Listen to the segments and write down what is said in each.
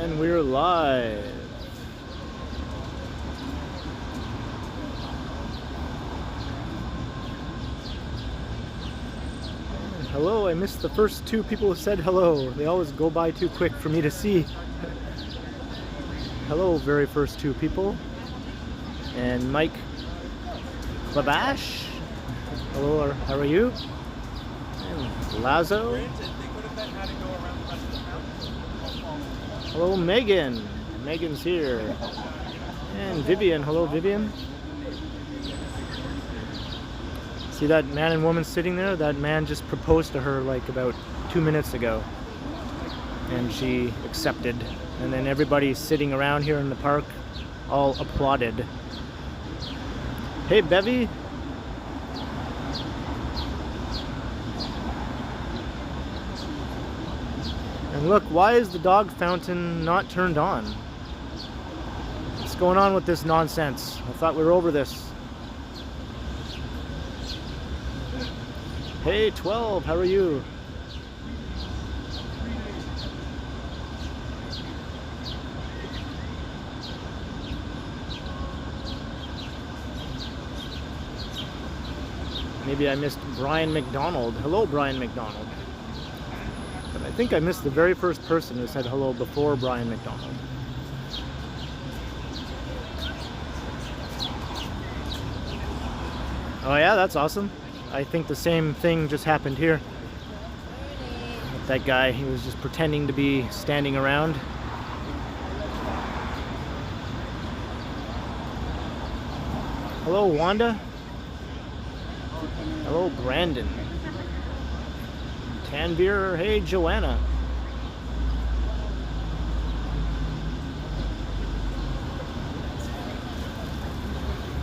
And we're live. Hello, I missed the first two people who said hello. They always go by too quick for me to see. Hello, very first two people. And Mike Clabash. Hello, how are you? And Lazo. Hello, Megan. Megan's here. And Vivian. Hello, Vivian. See that man and woman sitting there? That man just proposed to her like about 2 minutes ago. And she accepted. And then everybody sitting around here in the park all applauded. Hey, Bevy. And look, why is the dog fountain not turned on? What's going on with this nonsense? I thought we were over this. Hey, 12, how are you? Maybe I missed Brian McDonald. Hello, Brian McDonald. But I think I missed the very first person who said hello before Brian McDonald. Oh yeah, that's awesome. I think the same thing just happened here. With that guy, he was just pretending to be standing around. Hello, Wanda. Hello, Brandon. Tanvir, hey, Joanna.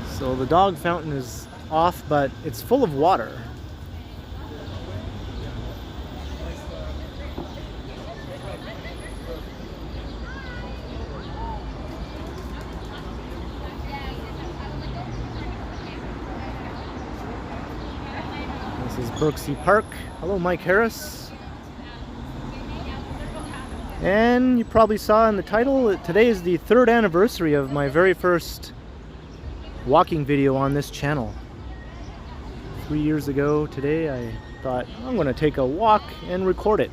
So the dog fountain is off, but it's full of water. This is Brooksy Park. Hello, Mike Harris. And you probably saw in the title, today is the 3rd anniversary of my very first walking video on this channel. 3 years ago today, I thought I'm going to take a walk and record it.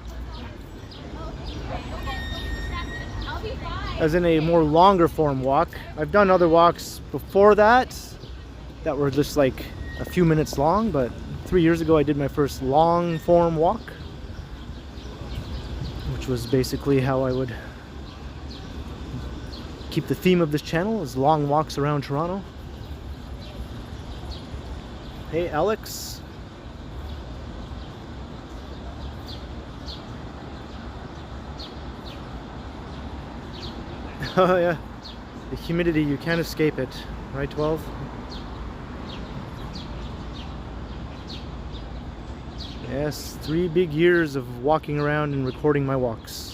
As in a more longer form walk. I've done other walks before that were just like a few minutes long, but 3 years ago I did my first long form walk, which was basically how I would keep the theme of this channel, is long walks around Toronto. Hey, Alex. Oh yeah, the humidity, you can't escape it, right, 12? Yes, 3 big years of walking around and recording my walks.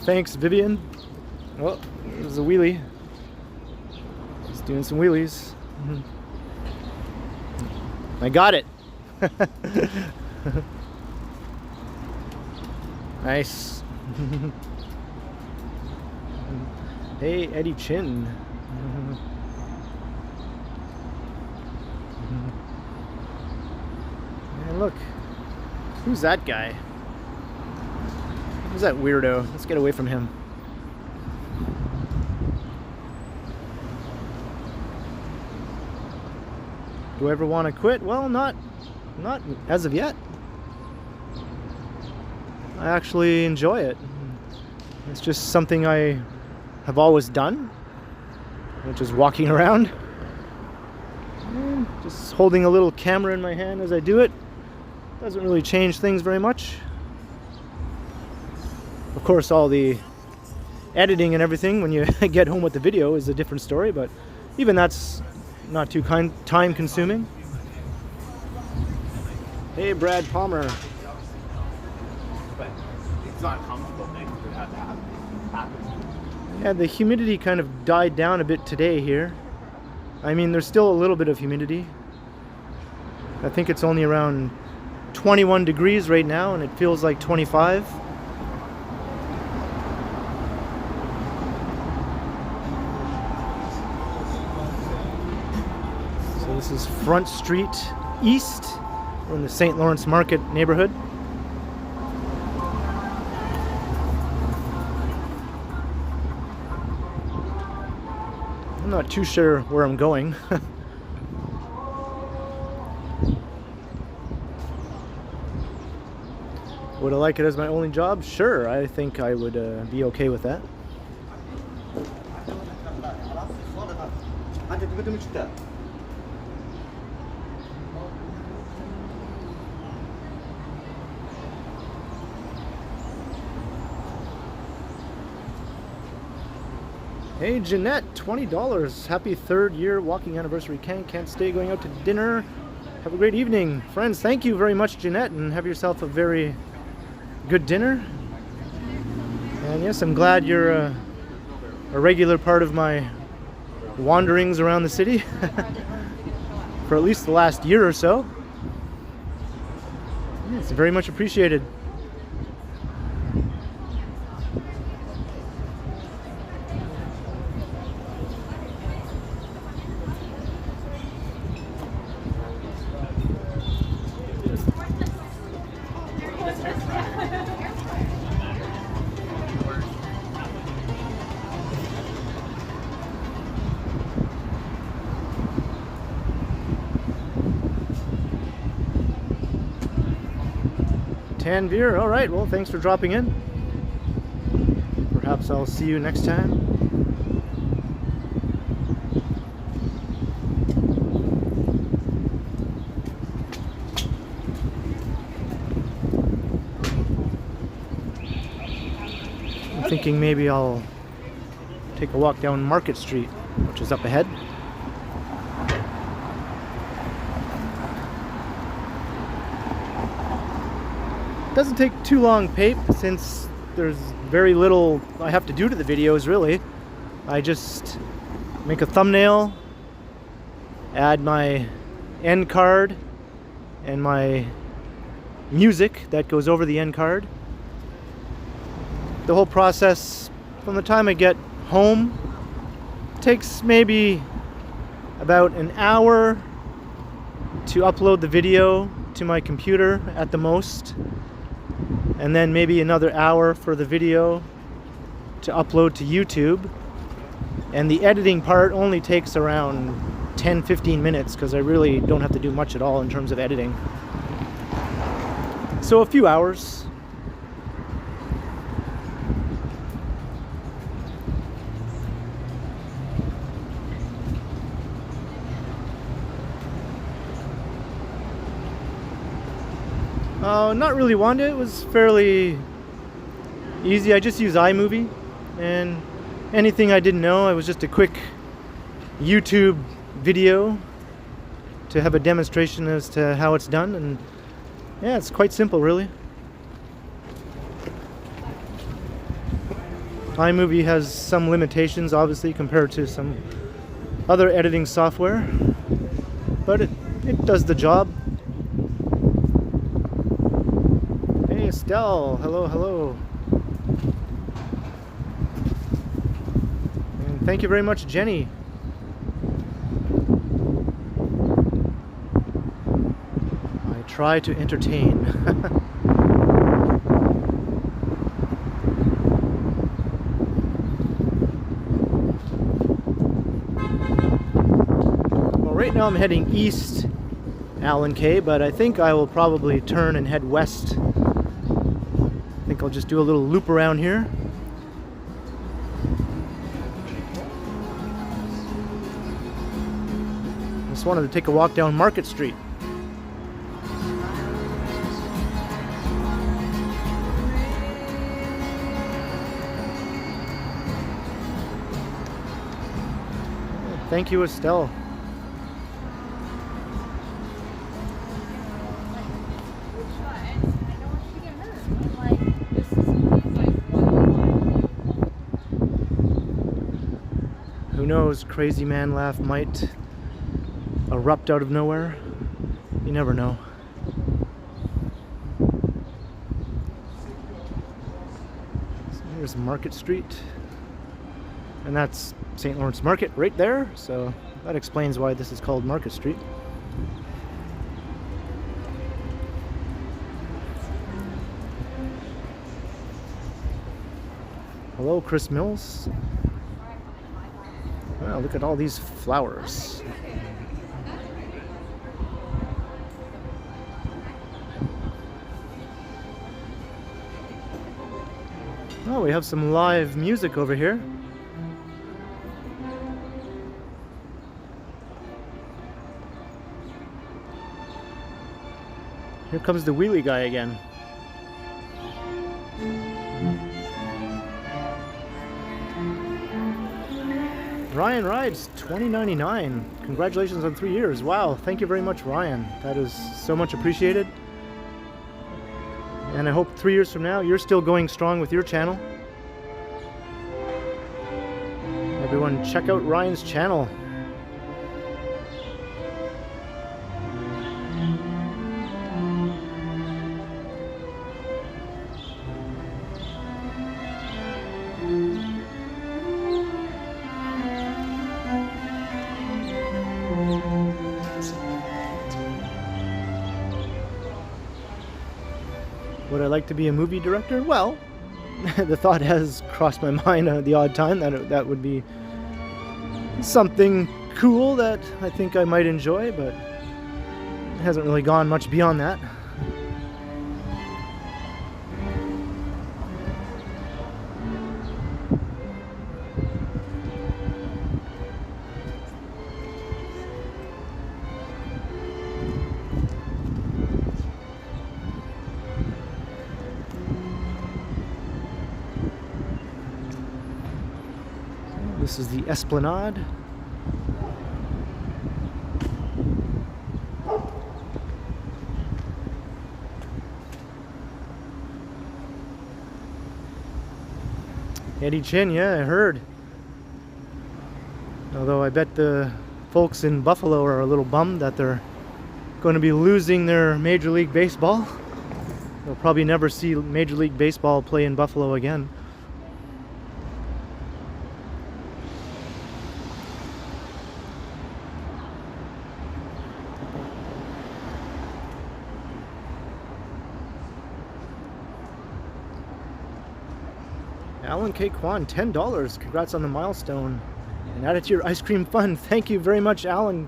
Thanks, Vivian. Oh, there's a wheelie. He's doing some wheelies. I got it. Nice. Hey, Eddie Chin. And look, who's that guy? Who's that weirdo? Let's get away from him. Do I ever want to quit? Well, not as of yet. I actually enjoy it. It's just something I have always done, which is walking around. And just holding a little camera in my hand as I do it. Doesn't really change things very much. Of course, all the editing and everything when you get home with the video is a different story, but even that's not too time consuming. Hey, Brad Palmer. But it's not comfortable things that have to happen. Yeah, the humidity kind of died down a bit today here. I mean, there's still a little bit of humidity. I think it's only around 21 degrees right now, and it feels like 25. So this is Front Street East. We're in the St. Lawrence Market neighborhood. I'm not too sure where I'm going. Would I like it as my only job? Sure, I think I would be okay with that. Hey Jeanette, $20. Happy 3rd year walking anniversary. Can't stay, going out to dinner. Have a great evening. Friends, thank you very much, Jeanette, and have yourself a very good dinner. And yes, I'm glad you're a regular part of my wanderings around the city for at least the last year or so. It's very much appreciated. Tanvir, all right, well, thanks for dropping in. Perhaps I'll see you next time. I'm thinking maybe I'll take a walk down Market Street, which is up ahead. Doesn't take too long, Pape, since there's very little I have to do to the videos, really. I just make a thumbnail, add my end card, and my music that goes over the end card. The whole process, from the time I get home, takes maybe about an hour to upload the video to my computer at the most. And then maybe another hour for the video to upload to YouTube. And the editing part only takes around 10-15 minutes because I really don't have to do much at all in terms of editing. So a few hours. Not really Wanda, it was fairly easy. I just use iMovie, and anything I didn't know, it was just a quick YouTube video to have a demonstration as to how it's done, and yeah, it's quite simple really. iMovie has some limitations obviously compared to some other editing software, but it does the job. Estelle, hello. And thank you very much, Jenny. I try to entertain. Well, right now I'm heading east, Allen K, but I think I will probably turn and head west. I think I'll just do a little loop around here. Just wanted to take a walk down Market Street. Thank you, Estelle. Who knows? knows, crazy man laugh might erupt out of nowhere. You never know. So here's Market Street. And that's St. Lawrence Market right there, so that explains why this is called Market Street. Hello, Chris Mills. Wow, look at all these flowers. Oh, we have some live music over here. Here comes the wheelie guy again. Ryan Rides, $20.99. Congratulations on 3 years. Wow, thank you very much, Ryan. That is so much appreciated. And I hope 3 years from now you're still going strong with your channel. Everyone, check out Ryan's channel. Would I like to be a movie director? Well, the thought has crossed my mind at the odd time that that would be something cool that I think I might enjoy, but it hasn't really gone much beyond that. This is the Esplanade. Eddie Chin, yeah, I heard. Although I bet the folks in Buffalo are a little bummed that they're going to be losing their Major League Baseball. They'll probably never see Major League Baseball play in Buffalo again. Alan K. Kwan, $10. Congrats on the milestone. And add it to your ice cream fund. Thank you very much, Alan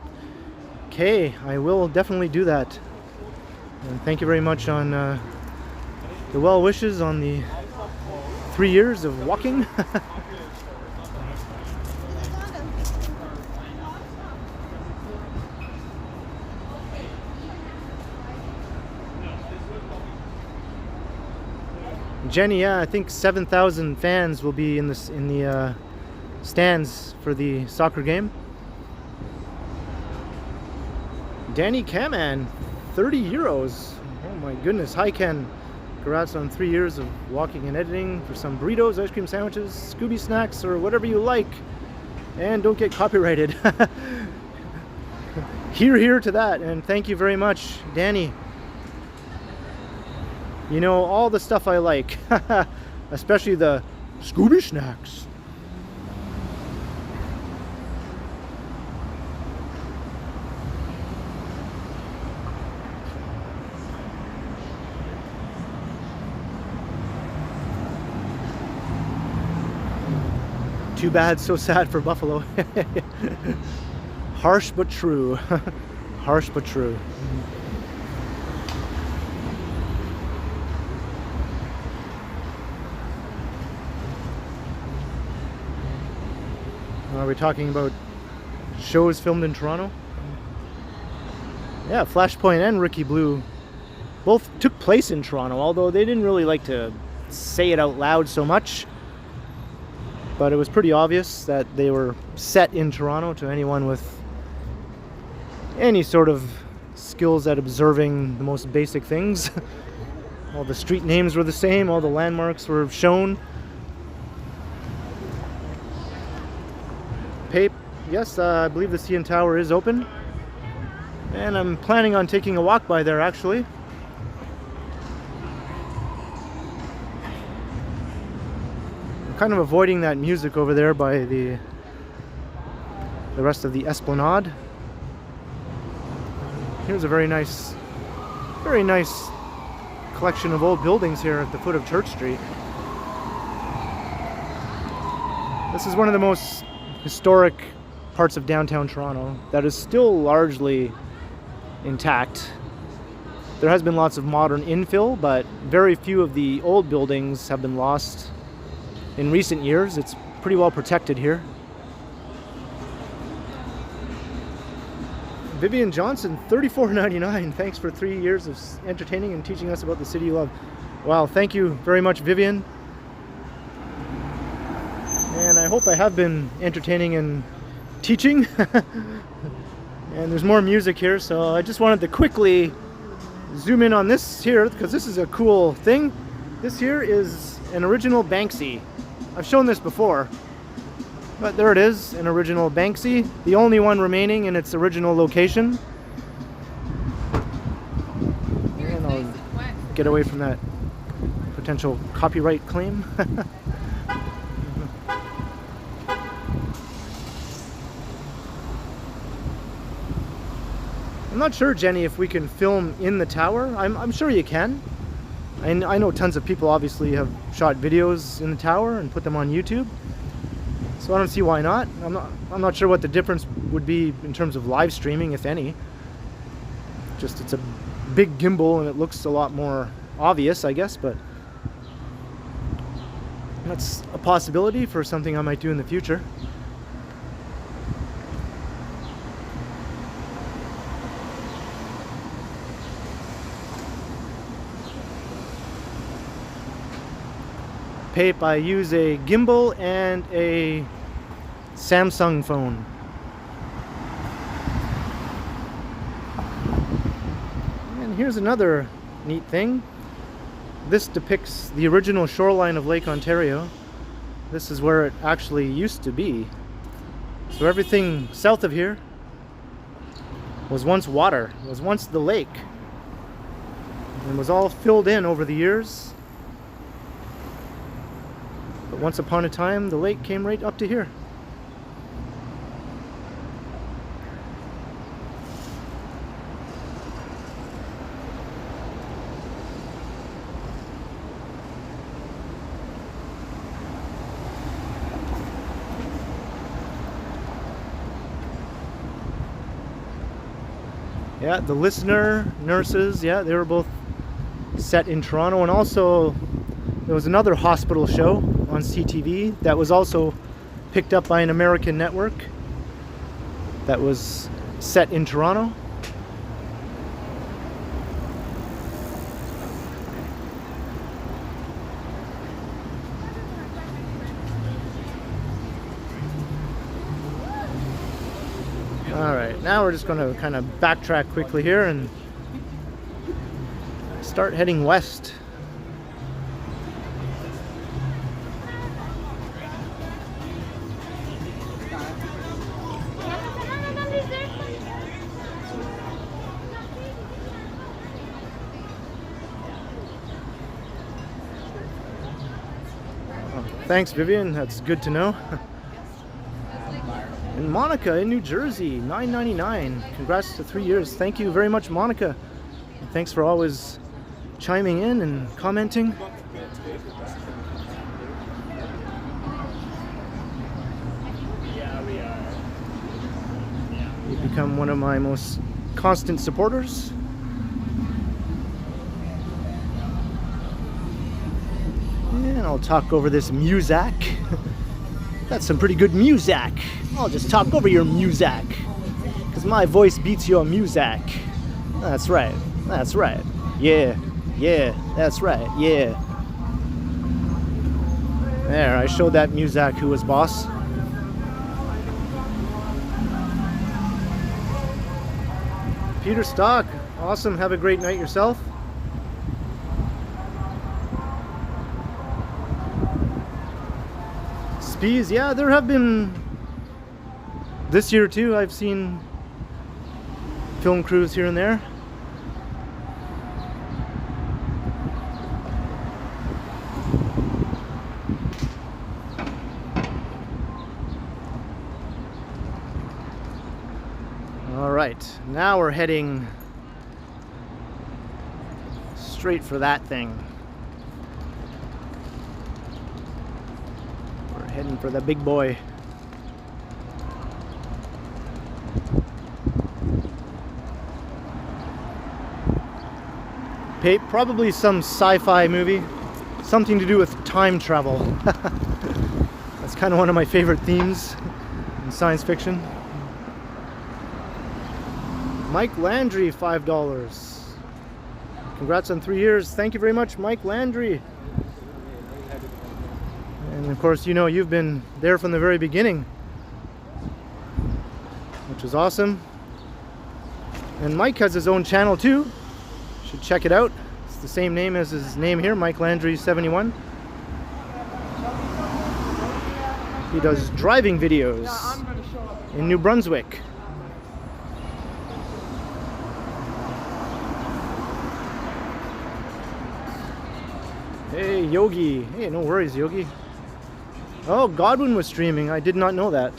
K. I will definitely do that. And thank you very much on the well wishes on the 3 years of walking. Jenny, yeah, I think 7,000 fans will be in the stands for the soccer game. Danny Kaman, €30. Oh my goodness. Hi Ken. Congrats on 3 years of walking and editing for some burritos, ice cream sandwiches, Scooby snacks, or whatever you like. And don't get copyrighted. Hear to that, and thank you very much, Danny. You know, all the stuff I like, especially the Scooby snacks. Too bad, so sad for Buffalo. Harsh but true. Harsh but true. Are we talking about shows filmed in Toronto? Yeah, Flashpoint and Ricky Blue both took place in Toronto, although they didn't really like to say it out loud so much. But it was pretty obvious that they were set in Toronto to anyone with any sort of skills at observing the most basic things. All the street names were the same, all the landmarks were shown. yes, I believe the CN Tower is open. And I'm planning on taking a walk by there, actually. I'm kind of avoiding that music over there by the rest of the esplanade. Here's a very nice collection of old buildings here at the foot of Church Street. This is one of the most historic parts of downtown Toronto that is still largely intact. There has been lots of modern infill, but very few of the old buildings have been lost in recent years. It's pretty well protected here. Vivian Johnson, $34.99. Thanks for 3 years of entertaining and teaching us about the city you love. Wow, thank you very much, Vivian. And I hope I have been entertaining and teaching. And there's more music here, so I just wanted to quickly zoom in on this here because this is a cool thing. This here is an original Banksy. I've shown this before, but there it is, an original Banksy, the only one remaining in its original location. And I'll get away from that potential copyright claim. I'm not sure, Jenny, if we can film in the tower. I'm sure you can. And I know tons of people obviously have shot videos in the tower and put them on YouTube. So I don't see why not. I'm not sure what the difference would be in terms of live streaming, if any. Just it's a big gimbal and it looks a lot more obvious, I guess, but that's a possibility for something I might do in the future. Pape, I use a gimbal and a Samsung phone. And here's another neat thing. This depicts the original shoreline of Lake Ontario. This is where it actually used to be. So everything south of here was once water, was once the lake, and was all filled in over the years. But once upon a time, the lake came right up to here. Yeah, the Listener nurses, yeah, they were both set in Toronto, and also there was another hospital show on CTV that was also picked up by an American network that was set in Toronto. Alright, now we're just going to kind of backtrack quickly here and start heading west. Thanks, Vivian. That's good to know. And Monica in New Jersey, $9.99. Congrats to 3 years. Thank you very much, Monica. And thanks for always chiming in and commenting. You've become one of my most constant supporters. And I'll talk over this music. That's some pretty good music. I'll just talk over your music, because my voice beats your music. That's right. That's right. Yeah. Yeah. That's right. Yeah. There, I showed that music who was boss. Peter Stock. Awesome. Have a great night yourself. Spees, yeah, there have been This year too, I've seen film crews here and there. All right, now we're heading straight for that thing. We're heading for the big boy. Probably some sci-fi movie, something to do with time travel. That's kind of one of my favorite themes in science fiction. Mike Landry, $5. Congrats on 3 years. Thank you very much, Mike Landry. And of course, you know, you've been there from the very beginning, which is awesome. And Mike has his own channel too. Should check it out. It's the same name as his name here, Mike Landry 71. He does driving videos in New Brunswick. Hey Yogi. Hey, no worries, Yogi. Oh, Godwin was streaming. I did not know that.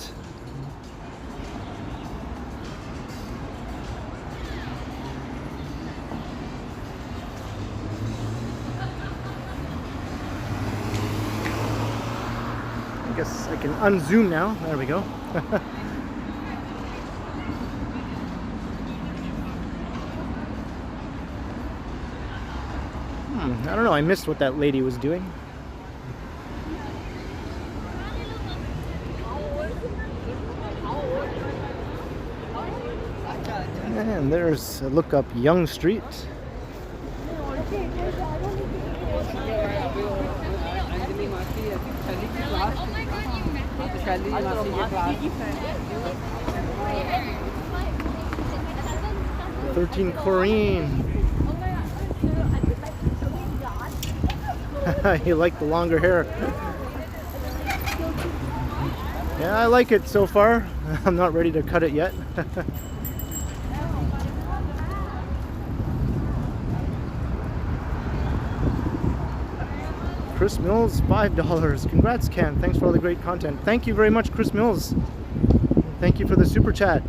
I guess I can unzoom now. There we go. I don't know, I missed what that lady was doing. And there's a look up Yonge Street. "13 Corrine." You like the longer hair? Yeah, I like it so far. I'm not ready to cut it yet. Chris Mills, $5. Congrats, Ken. Thanks for all the great content. Thank you very much, Chris Mills. Thank you for the super chat.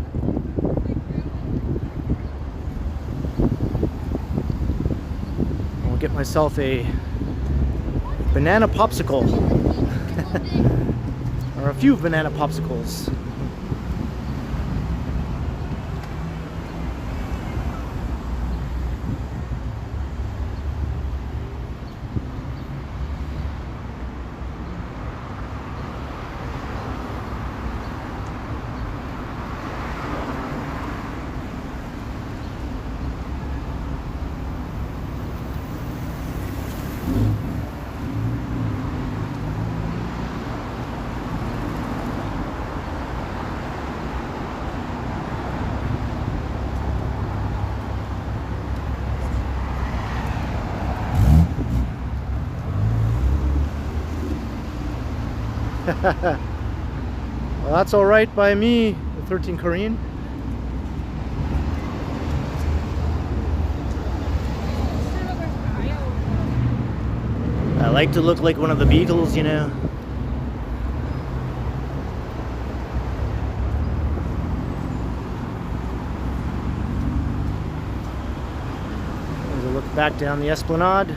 I'll get myself a banana popsicle. Or a few banana popsicles. Well, that's all right by me, the 13 Corrine. I like to look like one of the Beatles, you know. There's a look back down the Esplanade.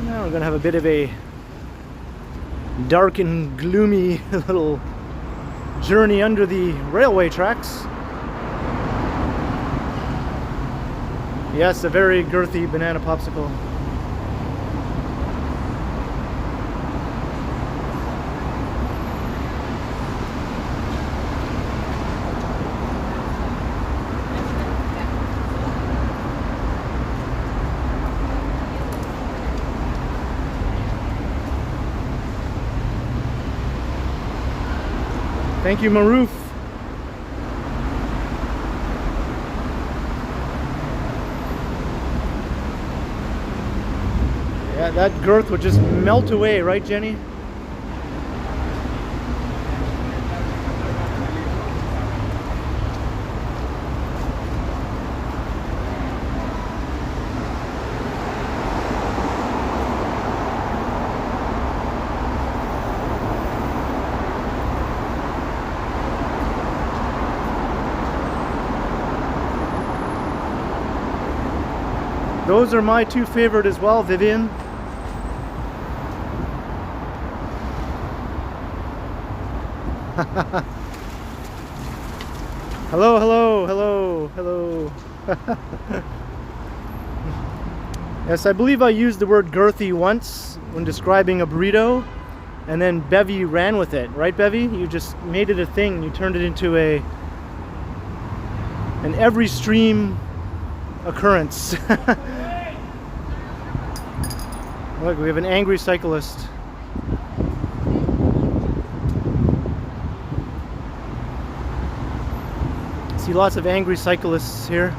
Now we're going to have a bit of a dark and gloomy little journey under the railway tracks. Yes, a very girthy banana popsicle. Thank you, Maroof. Yeah, that girth would just melt away, right, Jenny? Those are my two favorite as well, Vivian. Hello, hello, hello, hello. Yes, I believe I used the word girthy once when describing a burrito, and then Bevy ran with it, right, Bevy? You just made it a thing. You turned it into an every stream occurrence. Look, we have an angry cyclist. See lots of angry cyclists here.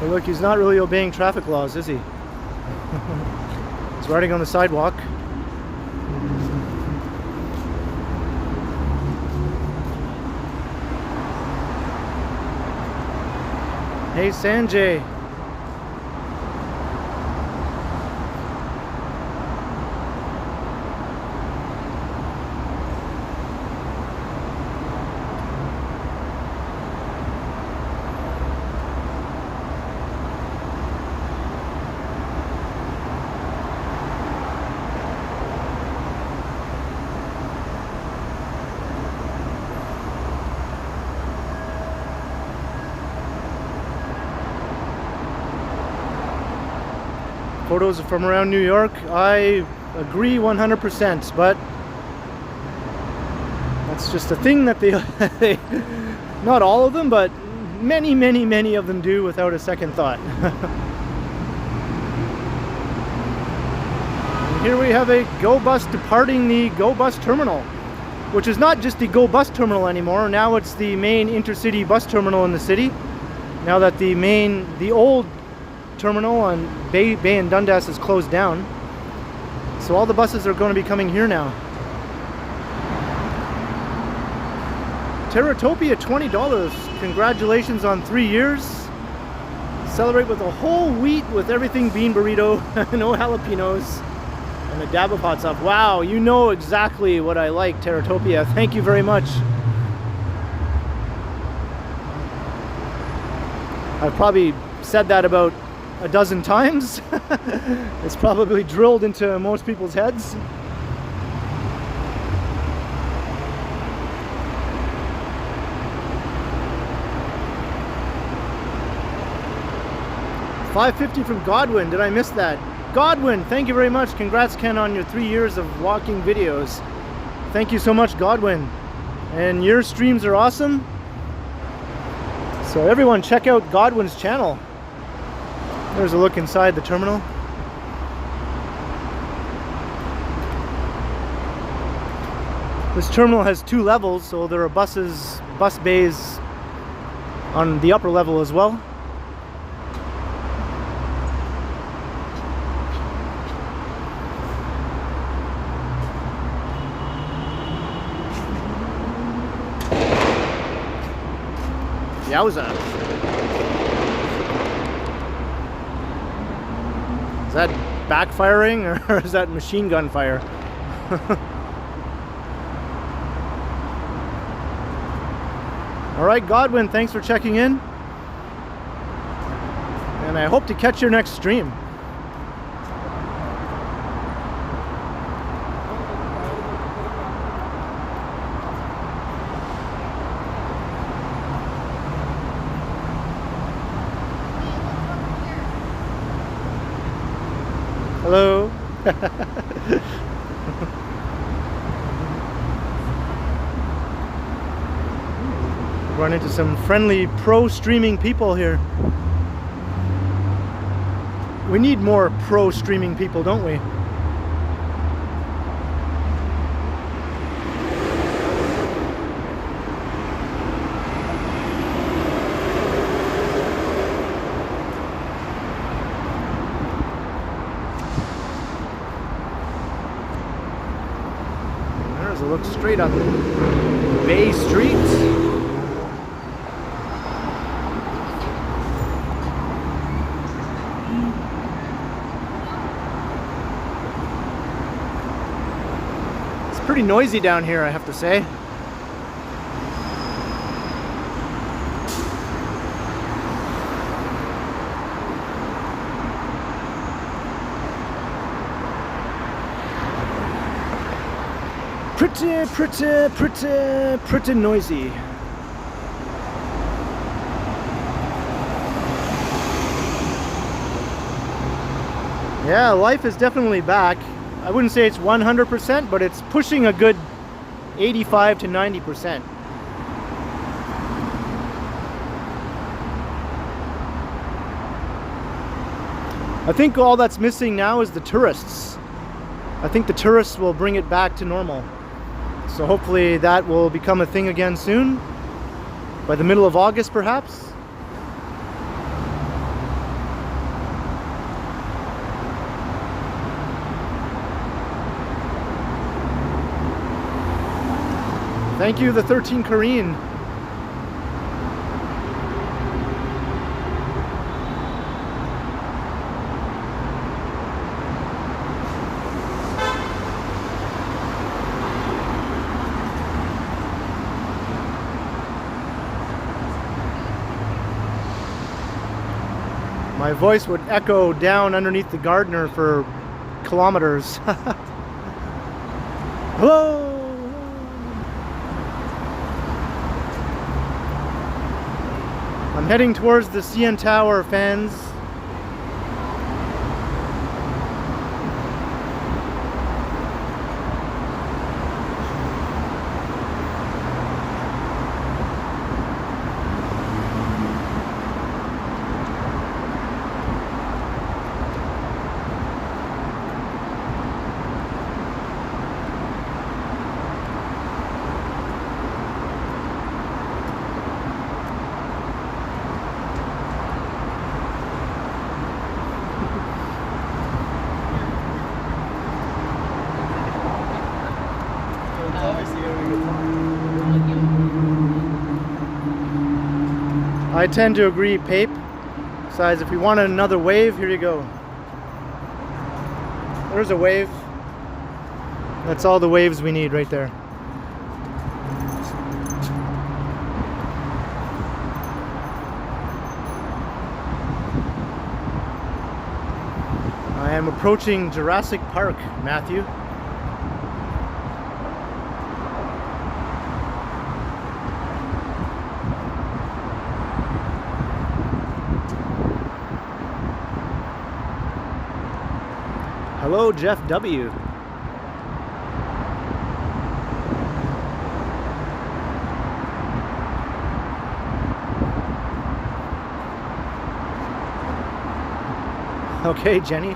But look, he's not really obeying traffic laws, is he? He's riding on the sidewalk. Hey, Sanjay. Photos from around New York, I agree 100%, but that's just a thing that they not all of them, but many of them do without a second thought. And here we have a Go Bus departing the Go Bus terminal, which is not just the Go Bus terminal anymore. Now it's the main intercity bus terminal in the city. Now that the old terminal on Bay and Dundas is closed down, so all the buses are going to be coming here now. Terratopia, $20. Congratulations on 3 years. Celebrate with a whole wheat with everything bean burrito, no jalapenos, and a dab of hot sauce. Wow, you know exactly what I like, Terratopia. Thank you very much. I've probably said that about a dozen times. It's probably drilled into most people's heads. $5.50 from Godwin. Did I miss that? Godwin, thank you very much. Congrats, Ken, on your 3 years of walking videos. Thank you so much, Godwin. And your streams are awesome. So everyone check out Godwin's channel. There's a look inside the terminal. This terminal has 2 levels, so there are bus bays on the upper level as well. Yowza. Is that backfiring or is that machine gun fire? All right, Godwin, thanks for checking in. And I hope to catch your next stream. Hello. Run into some friendly pro streaming people here. We need more pro streaming people, don't we? Look straight up Bay Street. It's pretty noisy down here, I have to say. Pretty noisy. Yeah, life is definitely back. I wouldn't say it's 100%, but it's pushing a good 85 to 90%. I think all that's missing now is the tourists. I think the tourists will bring it back to normal. So hopefully that will become a thing again soon. By the middle of August, perhaps. Thank you, the 13 Korean. My voice would echo down underneath the gardener for kilometers. Hello! I'm heading towards the CN Tower, fans. I tend to agree, Pape. Besides, if we wanted another wave, here you go. There's a wave. That's all the waves we need right there. I am approaching Jurassic Park, Matthew. Hello, Jeff W. Okay, Jenny.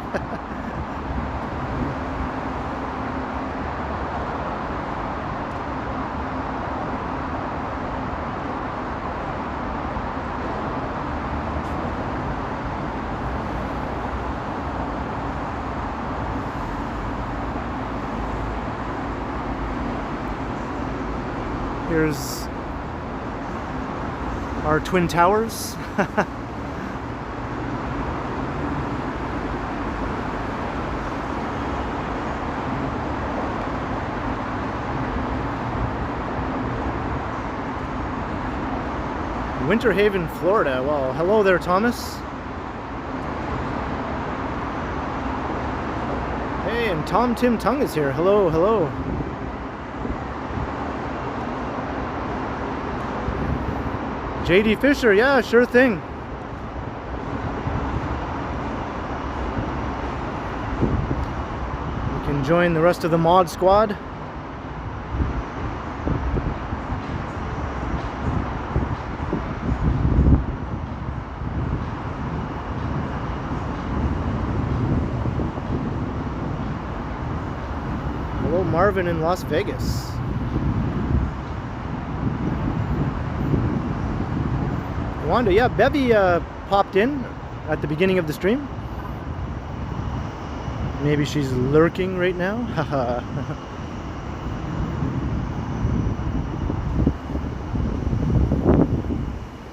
Here's our Twin Towers. Winter Haven, Florida. Well, hello there, Thomas. Hey, and Tom Tim Tung is here. Hello, hello. JD Fisher, yeah, sure thing. You can join the rest of the mod squad. Hello, Marvin in Las Vegas. Wanda, yeah, Bevy popped in at the beginning of the stream. Maybe she's lurking right now. Haha.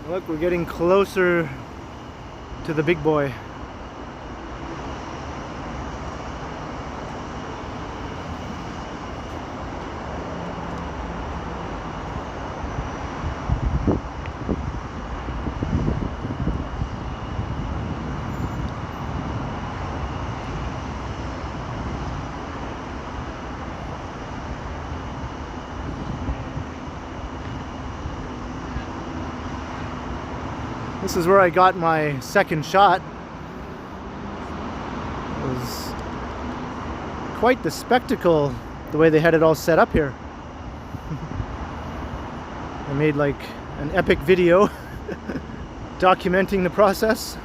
Look, we're getting closer to the big boy. This is where I got my second shot. It was quite the spectacle, the way they had it all set up here. I made like an epic video documenting the process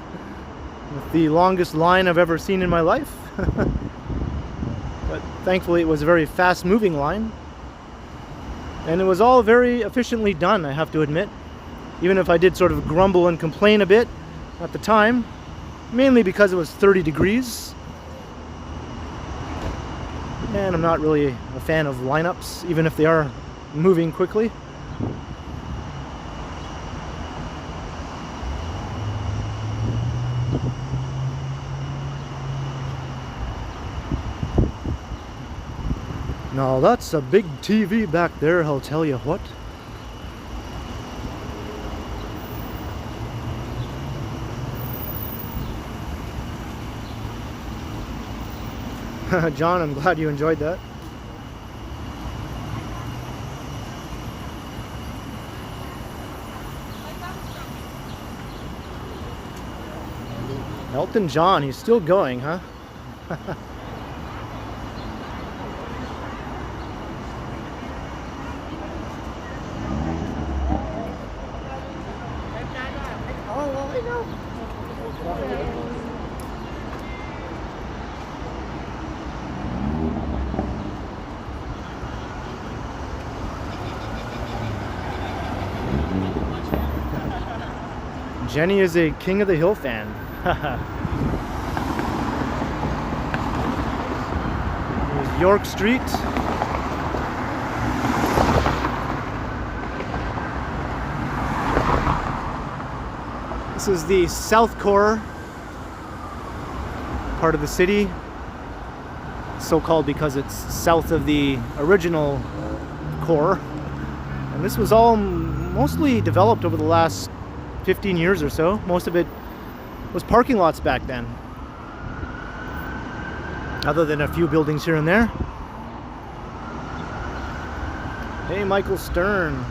with the longest line I've ever seen in my life. But thankfully it was a very fast moving line. And it was all very efficiently done, I have to admit. Even if I did sort of grumble and complain a bit at the time, mainly because it was 30 degrees. And I'm not really a fan of lineups, even if they are moving quickly. Now that's a big TV back there, I'll tell you what. John, I'm glad you enjoyed that. Elton John, he's still going, huh? Jenny is a King of the Hill fan. Here's York Street. This is the South Core part of the city. So called because it's south of the original core. And this was all mostly developed over the last 15 years or so. Most of it was parking lots back then, other than a few buildings here and there. Hey, Michael Stern.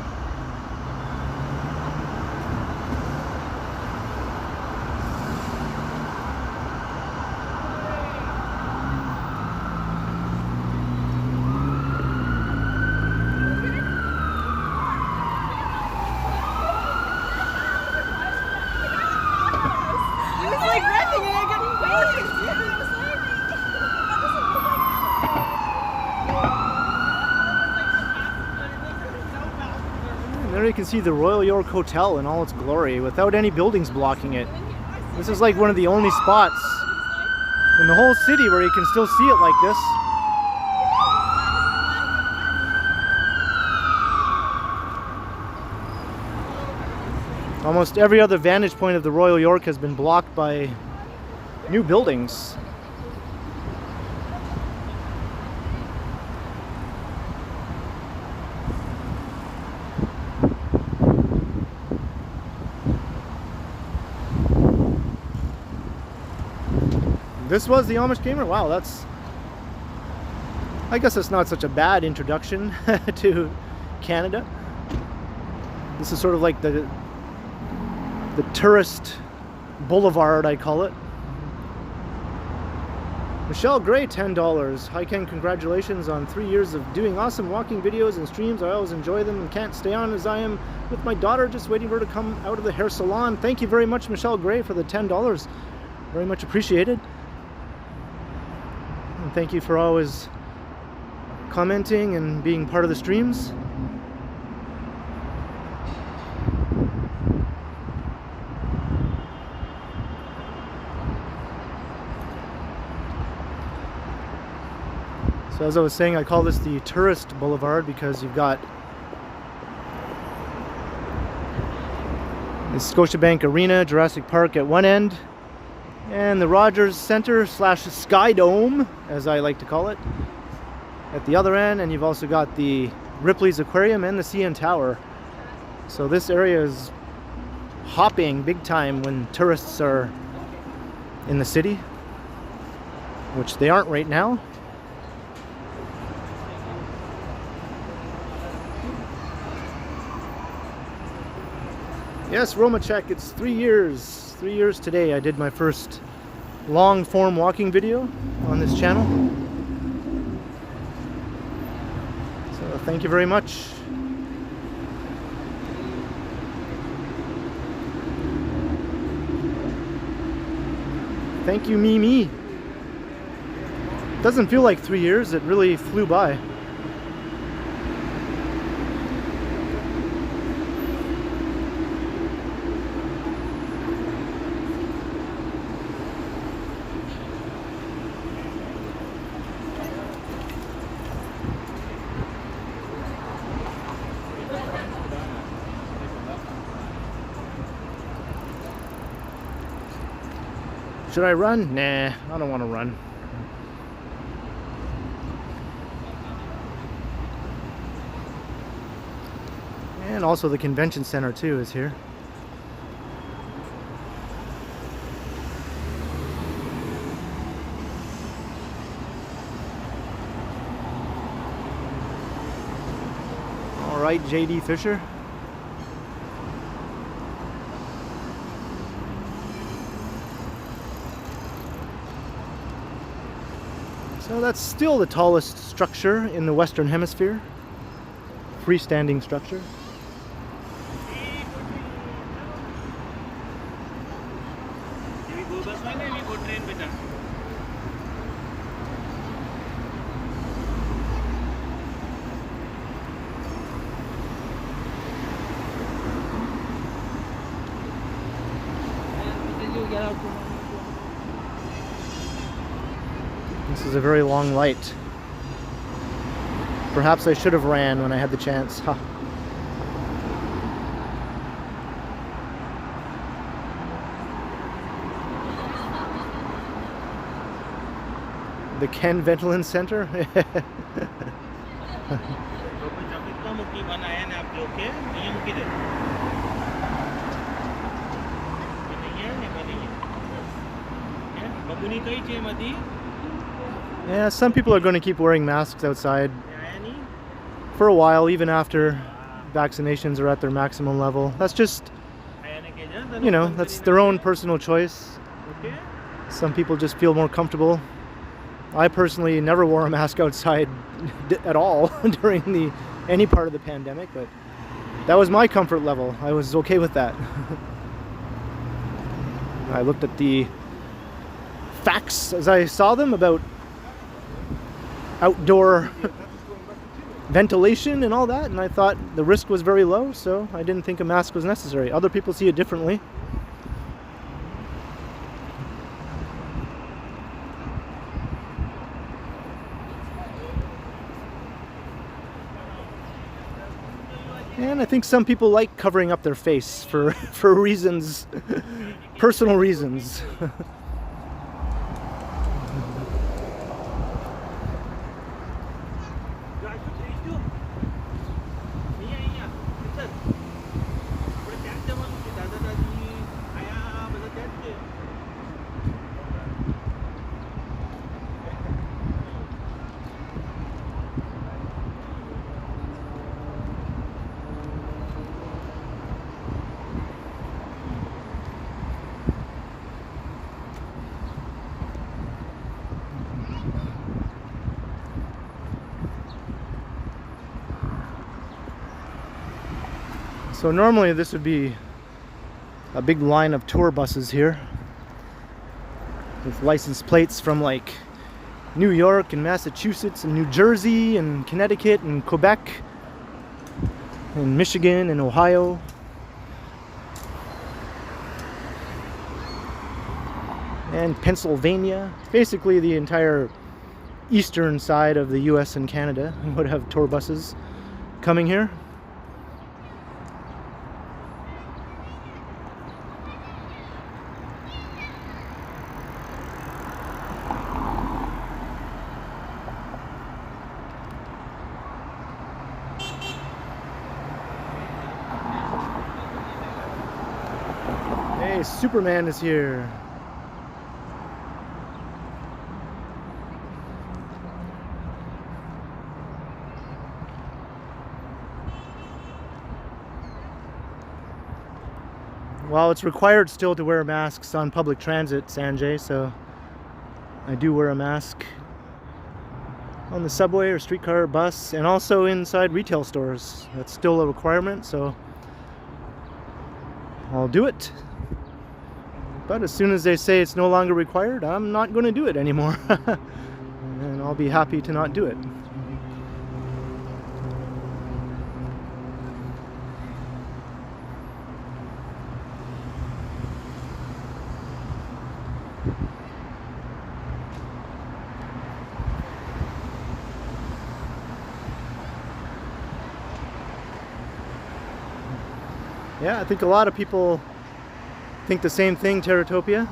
There you can see the Royal York Hotel in all its glory without any buildings blocking it. This is like one of the only spots in the whole city where you can still see it like this. Almost every other vantage point of the Royal York has been blocked by new buildings. This was the Amish Gamer? Wow, I guess that's not such a bad introduction to Canada. This is sort of like the tourist boulevard, I call it. Michelle Gray, $10. Hi Ken, congratulations on 3 years of doing awesome walking videos and streams. I always enjoy them and can't stay on as I am with my daughter, just waiting for her to come out of the hair salon. Thank you very much, Michelle Gray, for the $10. Very much appreciated. And thank you for always commenting and being part of the streams. So as I was saying, I call this the tourist boulevard because you've got the Scotiabank Arena, Jurassic Park at one end, and the Rogers Center / Sky Dome, as I like to call it, at the other end. And you've also got the Ripley's Aquarium and the CN Tower. So this area is hopping big time when tourists are in the city, which they aren't right now. Yes, Roma check. It's 3 years. 3 years today. I did my first long form walking video on this channel. So thank you very much. Thank you, Mimi. Doesn't feel like 3 years. It really flew by. Should I run? Nah, I don't want to run. And also the convention center too is here. All right, JD Fisher. So that's still the tallest structure in the Western Hemisphere. Freestanding structure. This is a very long light. Perhaps I should have ran when I had the chance. Huh. The Ken Ventolin Center? Yeah, some people are going to keep wearing masks outside for a while, even after vaccinations are at their maximum level. That's just, you know, that's their own personal choice. Some people just feel more comfortable. I personally never wore a mask outside at all during any part of the pandemic, but that was my comfort level. I was okay with that. I looked at the facts as I saw them about outdoor ventilation and all that, and I thought the risk was very low, so I didn't think a mask was necessary. Other people see it differently. And I think some people like covering up their face for reasons, personal reasons. So normally this would be a big line of tour buses here with license plates from like New York and Massachusetts and New Jersey and Connecticut and Quebec and Michigan and Ohio. And Pennsylvania. Basically the entire eastern side of the US and Canada would have tour buses coming here. Hey, Superman is here. Well, it's required still to wear masks on public transit, Sanjay, so I do wear a mask on the subway or streetcar or bus, and also inside retail stores. That's still a requirement, so I'll do it. But as soon as they say it's no longer required, I'm not going to do it anymore. And I'll be happy to not do it. Yeah, I think a lot of people think the same thing, Terratopia.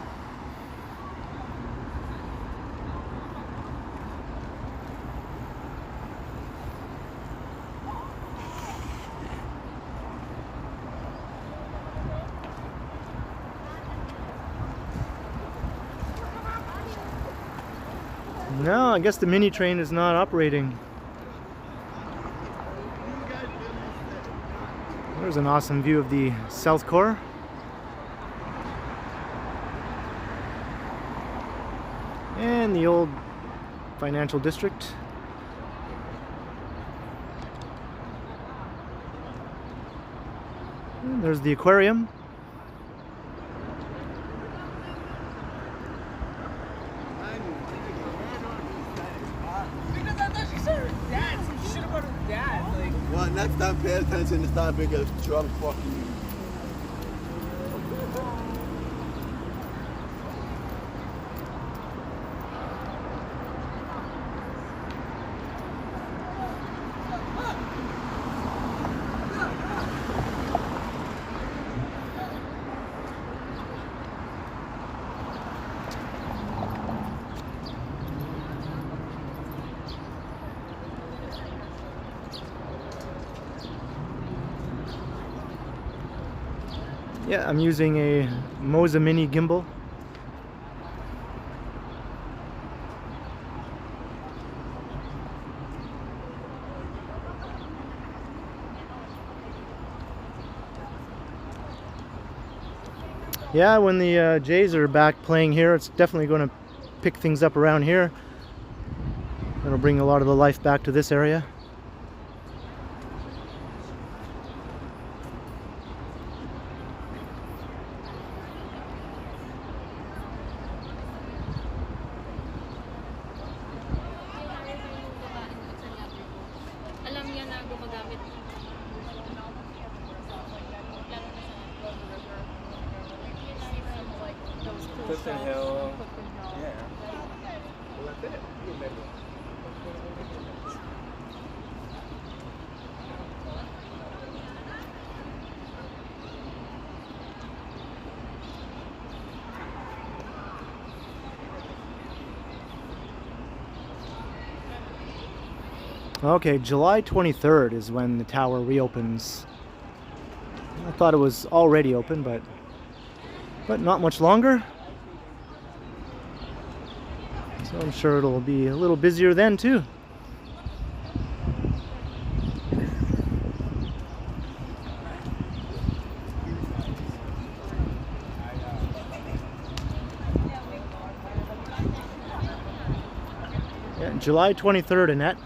No, I guess the mini train is not operating. There's an awesome view of the South Core. And the old financial district. And there's the aquarium. Well, next time pay attention to stop being a drunk fucking. Yeah, I'm using a Moza mini gimbal. Yeah, when the Jays are back playing here, it's definitely going to pick things up around here. It'll bring a lot of the life back to this area. Clifton Hill. Yeah. Well, that's it. Okay, July 23rd is when the tower reopens. I thought it was already open, but not much longer. So I'm sure it'll be a little busier then too. Yeah, July 23rd, Annette.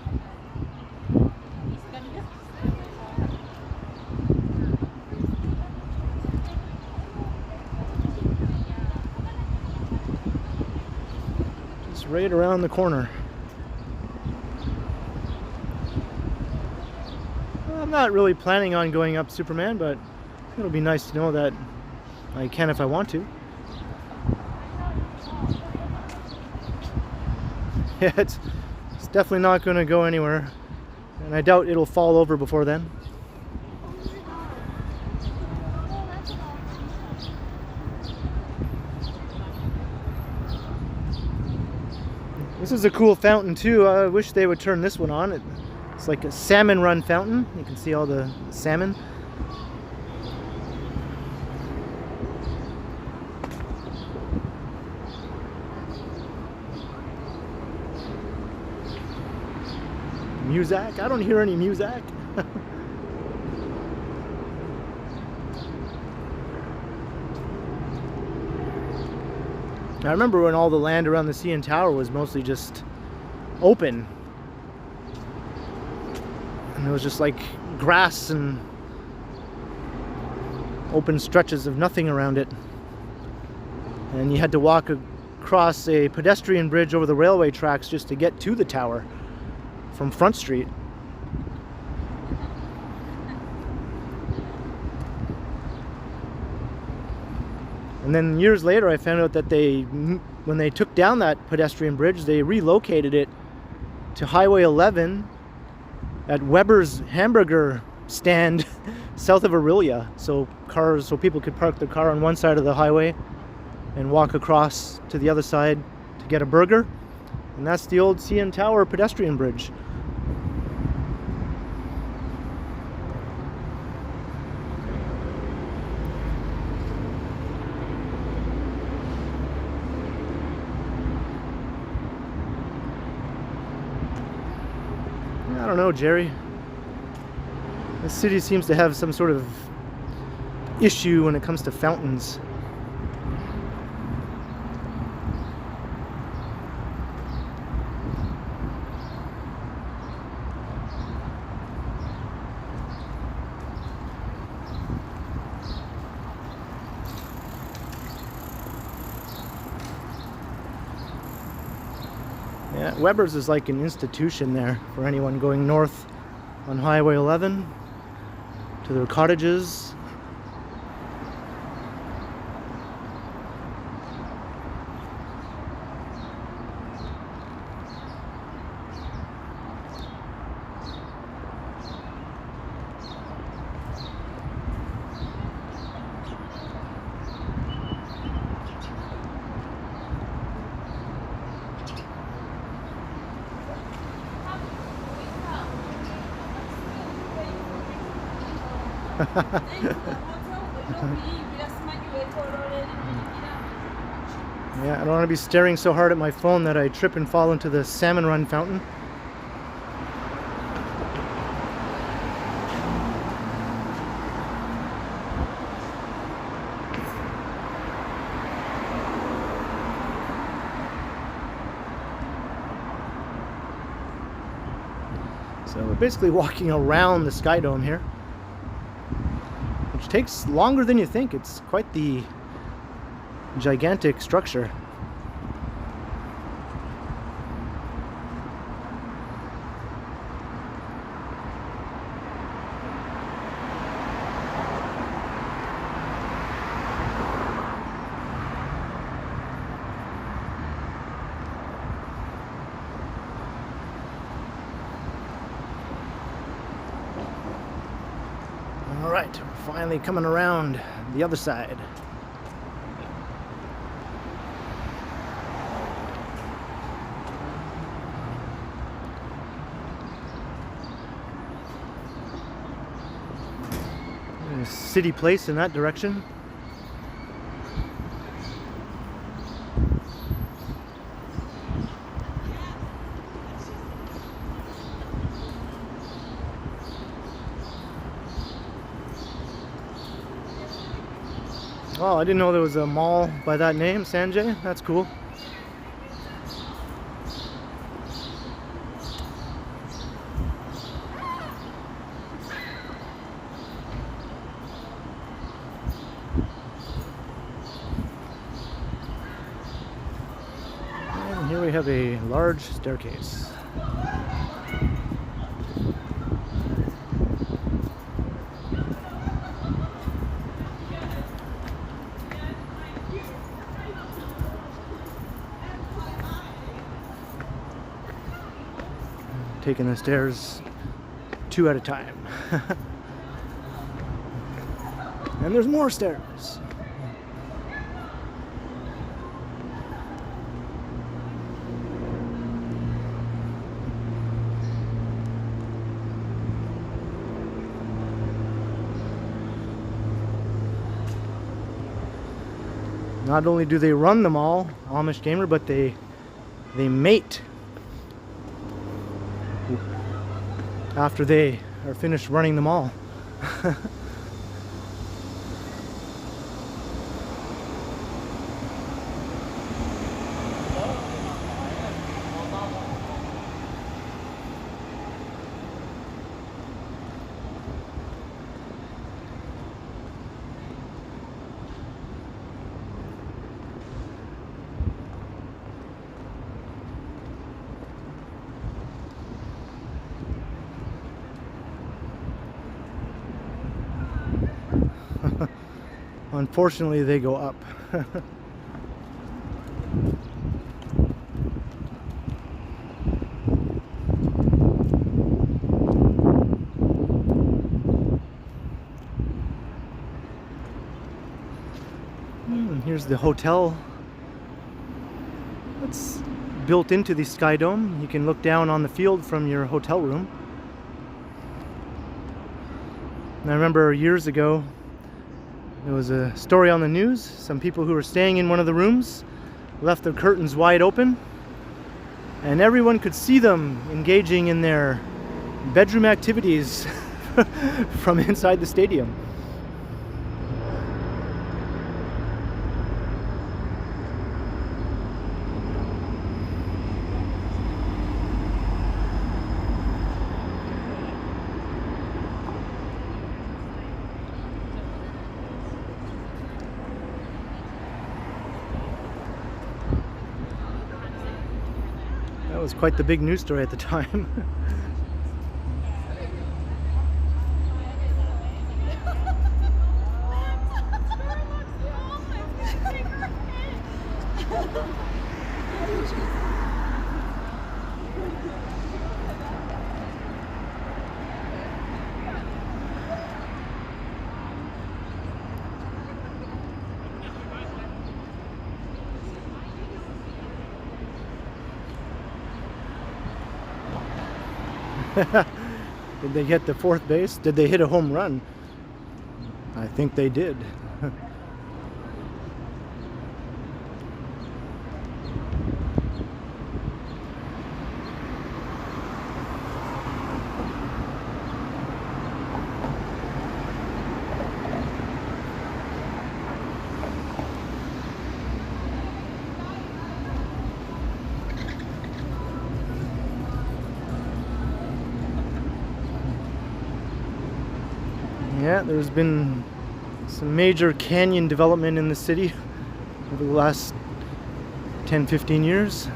Right around the corner. Well, I'm not really planning on going up Superman, but it'll be nice to know that I can if I want to. Yeah, it's definitely not going to go anywhere, and I doubt it'll fall over before then. This is a cool fountain too. I wish they would turn this one on. It's like a salmon run fountain. You can see all the salmon. Muzak? I don't hear any Muzak. I remember when all the land around the CN Tower was mostly just open. And it was just like grass and open stretches of nothing around it. And you had to walk across a pedestrian bridge over the railway tracks just to get to the tower from Front Street. And then years later I found out that when they took down that pedestrian bridge, they relocated it to Highway 11 at Weber's hamburger stand south of Aurelia, so people could park their car on one side of the highway and walk across to the other side to get a burger. And that's the old CN Tower pedestrian bridge. I don't know, Jerry. This city seems to have some sort of issue when it comes to fountains. Yeah, Weber's is like an institution there for anyone going north on Highway 11 to their cottages. Yeah, I don't want to be staring so hard at my phone that I trip and fall into the Salmon Run fountain. So we're basically walking around the Sky Dome here, which takes longer than you think. It's quite the gigantic structure. All right, we're finally coming around the other side. City Place in that direction. Oh, I didn't know there was a mall by that name, Sanjay. That's cool. Here we have a large staircase. Taking the stairs two at a time. And there's more stairs. Not only do they run them all, Amish Gamer, but they mate after they are finished running them all. Unfortunately, they go up. Here's the hotel. It's built into the Sky Dome. You can look down on the field from your hotel room. And I remember years ago, there was a story on the news. Some people who were staying in one of the rooms left their curtains wide open, and everyone could see them engaging in their bedroom activities from inside the stadium. That was quite the big news story at the time. Did they get the fourth base? Did they hit a home run? I think they did. Yeah, there's been some major canyon development in the city over the last 10-15 years.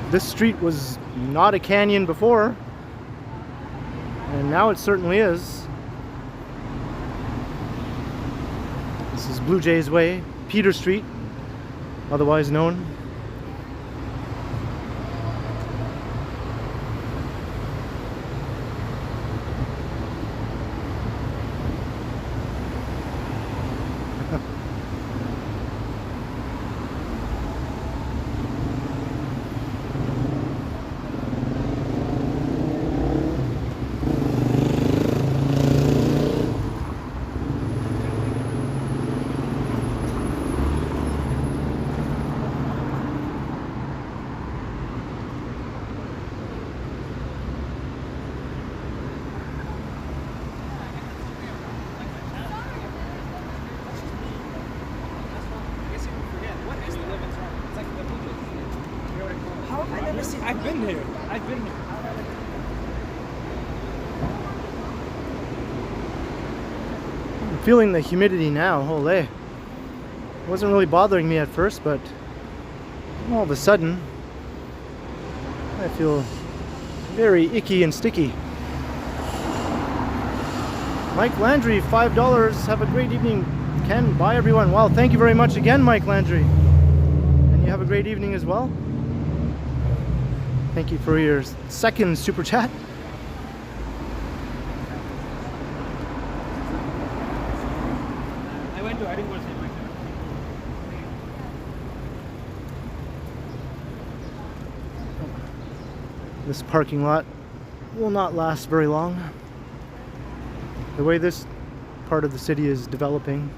This street was not a canyon before, and now it certainly is. This is Blue Jays Way, Peter Street, otherwise known. I've been here. I've been here. I'm feeling the humidity now. Holy. It wasn't really bothering me at first, but all of a sudden I feel very icky and sticky. Mike Landry, $5. Have a great evening, Ken. Bye, everyone. Well, thank you very much again, Mike Landry. And you have a great evening as well. Thank you for your second super chat. I didn't go to see Mike. This parking lot will not last very long. The way this part of the city is developing.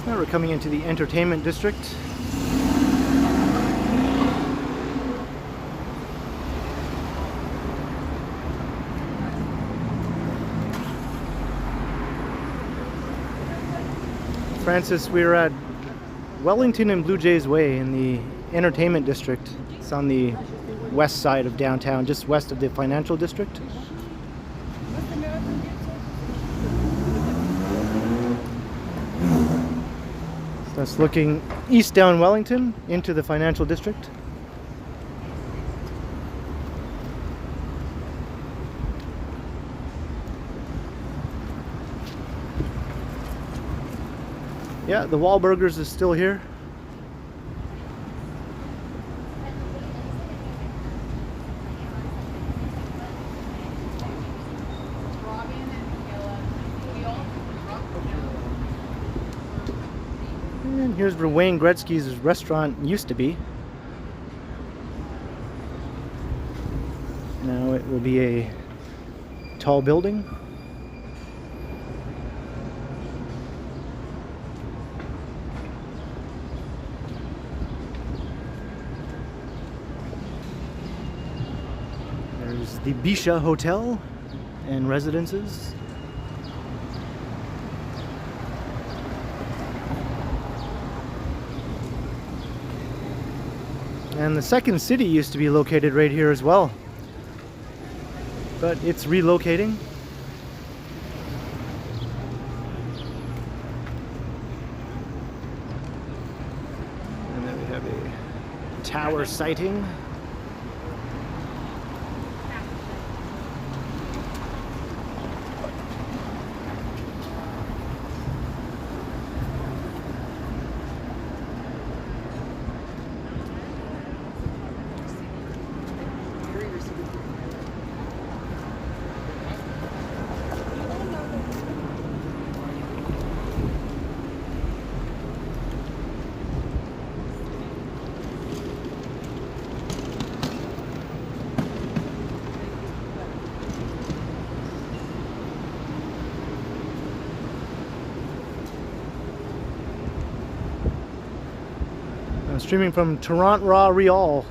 So now we're coming into the entertainment district. Francis, we're at Wellington and Blue Jays Way in the entertainment district. It's on the west side of downtown, just west of the financial district. So that's looking east down Wellington into the financial district. Yeah, the Wahlburgers is still here. And here's where Wayne Gretzky's restaurant used to be. Now it will be a tall building. There's the Bisha Hotel and residences. And the Second City used to be located right here as well, but it's relocating. And then we have a tower sighting. Streaming from Toronto Real.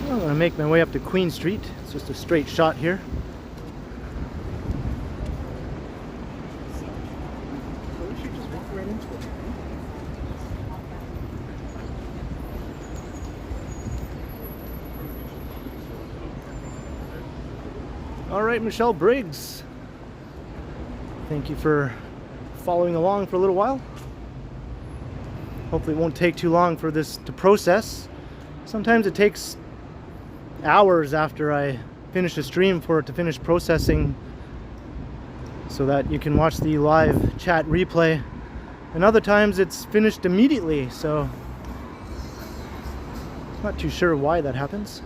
I'm going to make my way up to Queen Street. It's just a straight shot here. All right, Michelle Briggs. Thank you for following along for a little while. Hopefully it won't take too long for this to process. Sometimes it takes hours after I finish a stream for it to finish processing so that you can watch the live chat replay, and other times it's finished immediately, so I'm not too sure why that happens.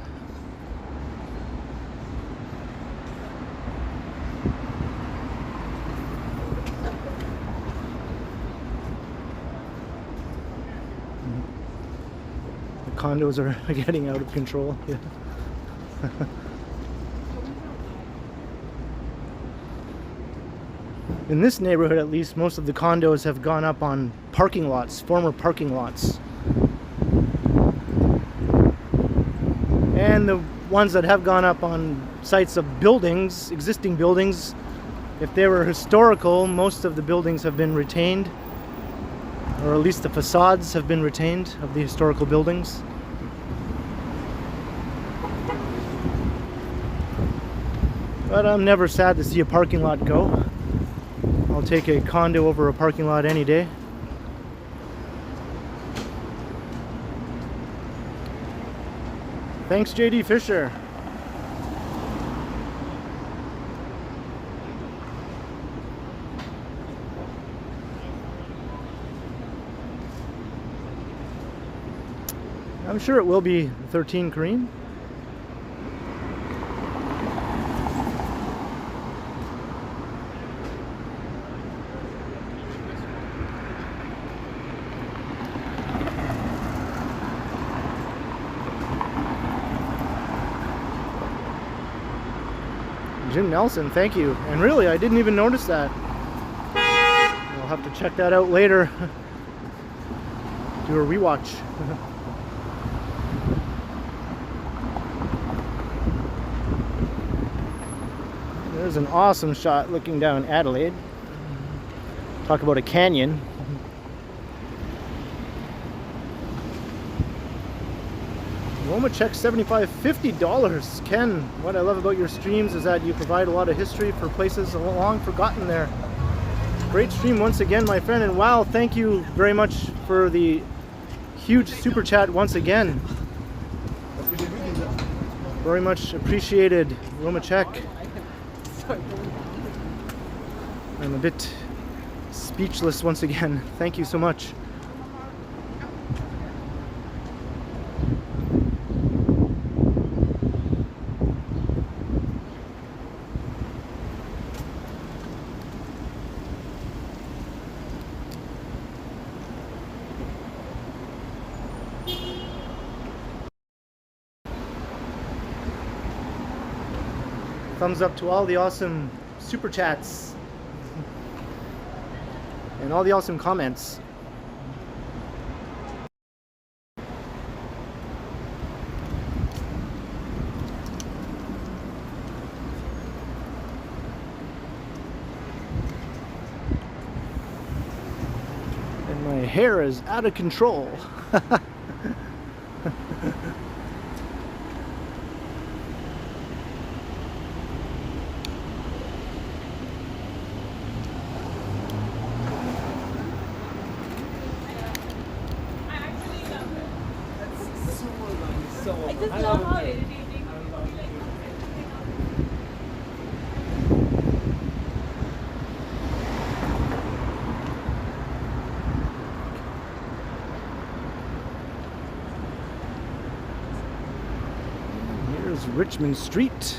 The condos are getting out of control. Yeah. In this neighborhood, at least, most of the condos have gone up on parking lots, former parking lots. And the ones that have gone up on sites of buildings, existing buildings, if they were historical, most of the buildings have been retained, or at least the facades have been retained of the historical buildings. But I'm never sad to see a parking lot go. I'll take a condo over a parking lot any day. Thanks, JD Fisher. I'm sure it will be 13 Korean. Jim Nelson, thank you. And really, I didn't even notice that. I'll have to check that out later. Do a rewatch. There's an awesome shot looking down Adelaide. Talk about a canyon. Roma check $75, $50. Ken, what I love about your streams is that you provide a lot of history for places long forgotten there. Great stream once again, my friend, and wow, thank you very much for the huge super chat once again. Very much appreciated, Roma check. I'm a bit speechless once again. Thank you so much. Thumbs up to all the awesome super chats and all the awesome comments. And my hair is out of control. Here's Richmond Street.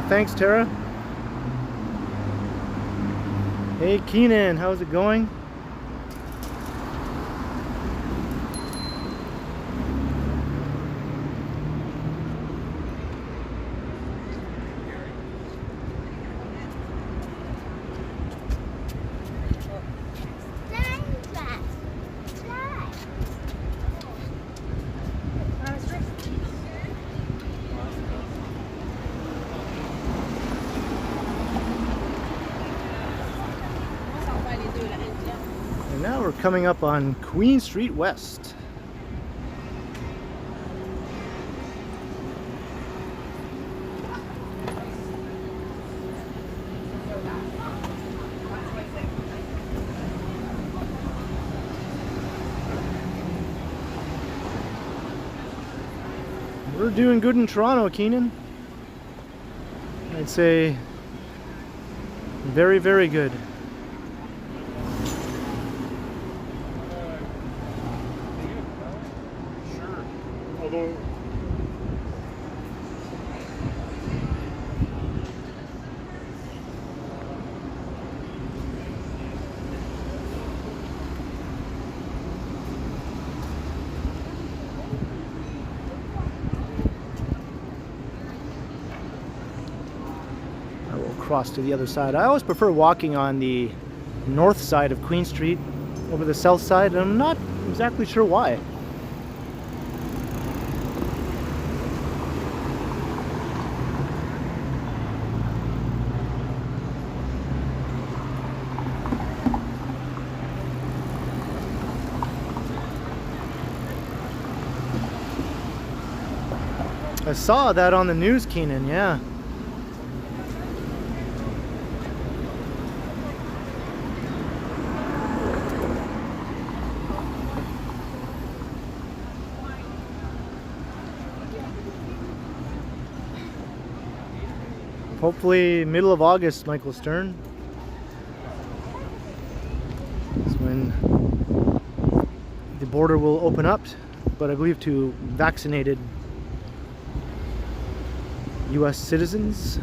Thanks, Tara. Hey, Keenan, how's it going? Now we're coming up on Queen Street West. We're doing good in Toronto, Keenan. I'd say very, very good. Cross to the other side. I always prefer walking on the north side of Queen Street over the south side, and I'm not exactly sure why. I saw that on the news, Keenan, yeah. Hopefully middle of August, Michael Stern. That's when the border will open up, but I believe to vaccinated US citizens.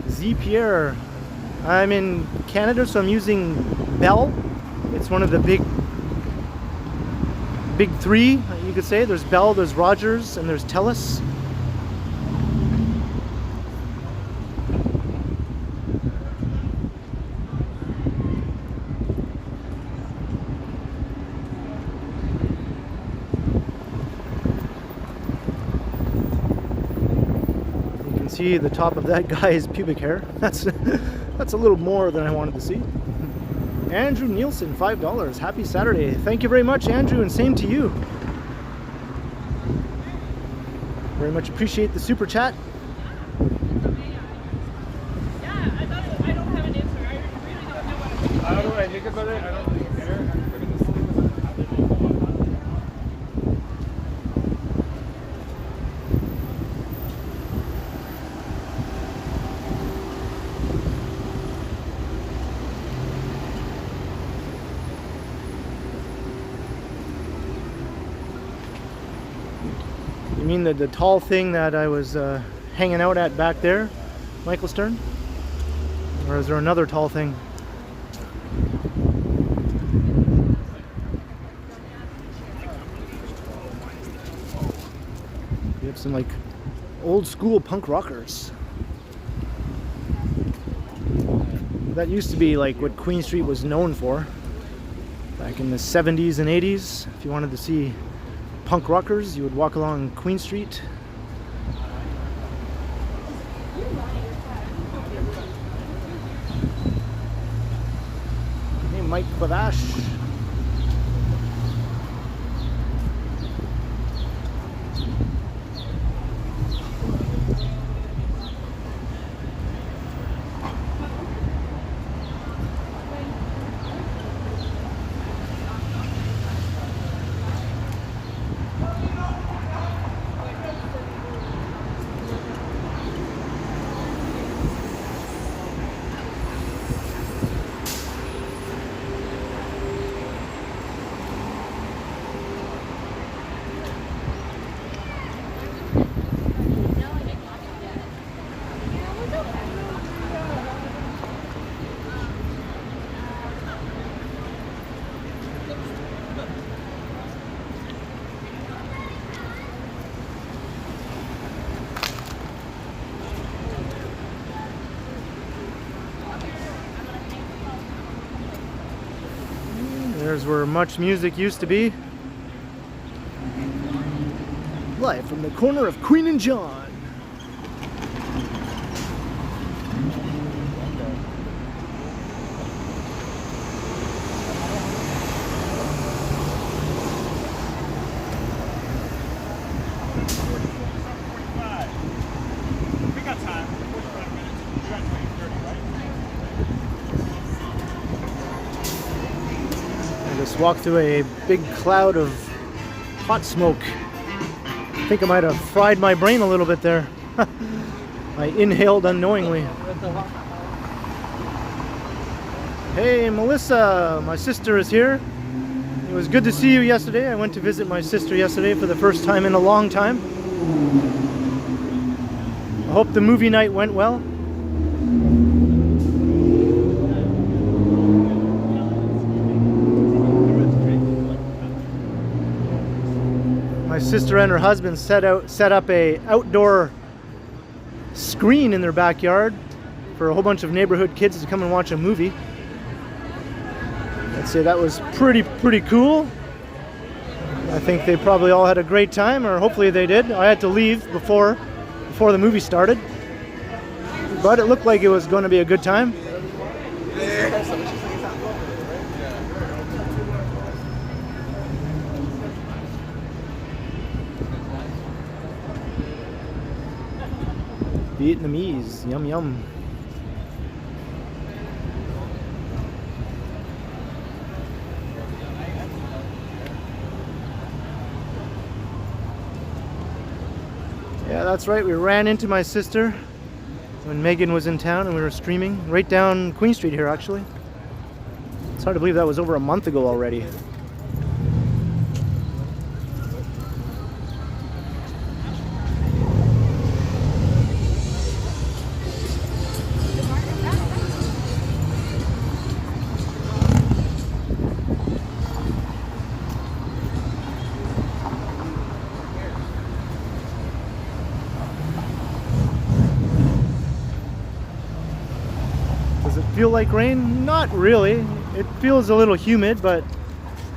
Z Pierre. I'm in Canada, so I'm using Bell. It's one of the big three, you could say. There's Bell, there's Rogers, and there's TELUS. You can see the top of that guy's pubic hair. That's a little more than I wanted to see. Andrew Nielsen, $5. Happy Saturday. Thank you very much, Andrew, and same to you. Very much appreciate the super chat. Yeah, I don't have an answer. I really don't know what How do I think about it? I don't really care. You mean the tall thing that I was hanging out at back there, Michael Stern? Or is there another tall thing? We have some like old school punk rockers. That used to be like what Queen Street was known for back in the 70s and 80s. If you wanted to see punk rockers, you would walk along Queen Street. Hey, Mike Clavash. There's where Much Music used to be. Live from the corner of Queen and John. We got time. 45 minutes. You got 20, 30, right? I just walked through a big cloud of hot smoke. I think I might have fried my brain a little bit there. I inhaled unknowingly. Hey Melissa, my sister is here. It was good to see you yesterday. I went to visit my sister yesterday for the first time in a long time. I hope the movie night went well. My sister and her husband set up a outdoor screen in their backyard for a whole bunch of neighborhood kids to come and watch a movie. I'd say that was pretty cool. I think they probably all had a great time, or hopefully they did. I had to leave before the movie started. But it looked like it was going to be a good time. Vietnamese, yum yum. Yeah, that's right, we ran into my sister when Megan was in town and we were streaming right down Queen Street here actually. It's hard to believe that was over a month ago already. Feel like rain? Not really. It feels a little humid, but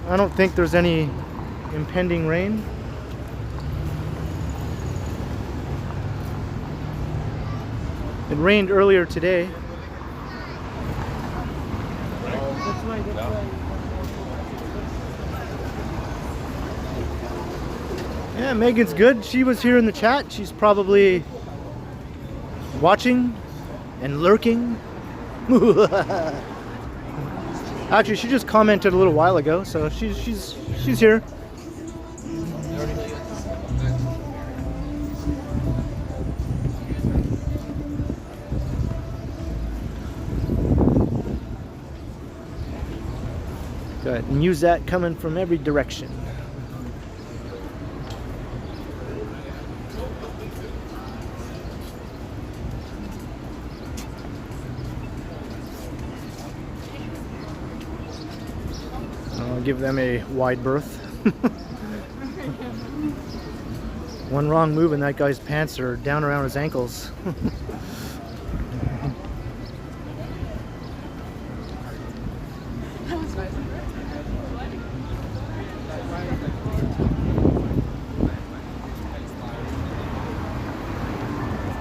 I don't think there's any impending rain. It rained earlier today. Yeah, Megan's good. She was here in the chat. She's probably watching and lurking. Actually, she just commented a little while ago, so she's here. Got Muzat coming from every direction. Give them a wide berth. One wrong move and that guy's pants are down around his ankles.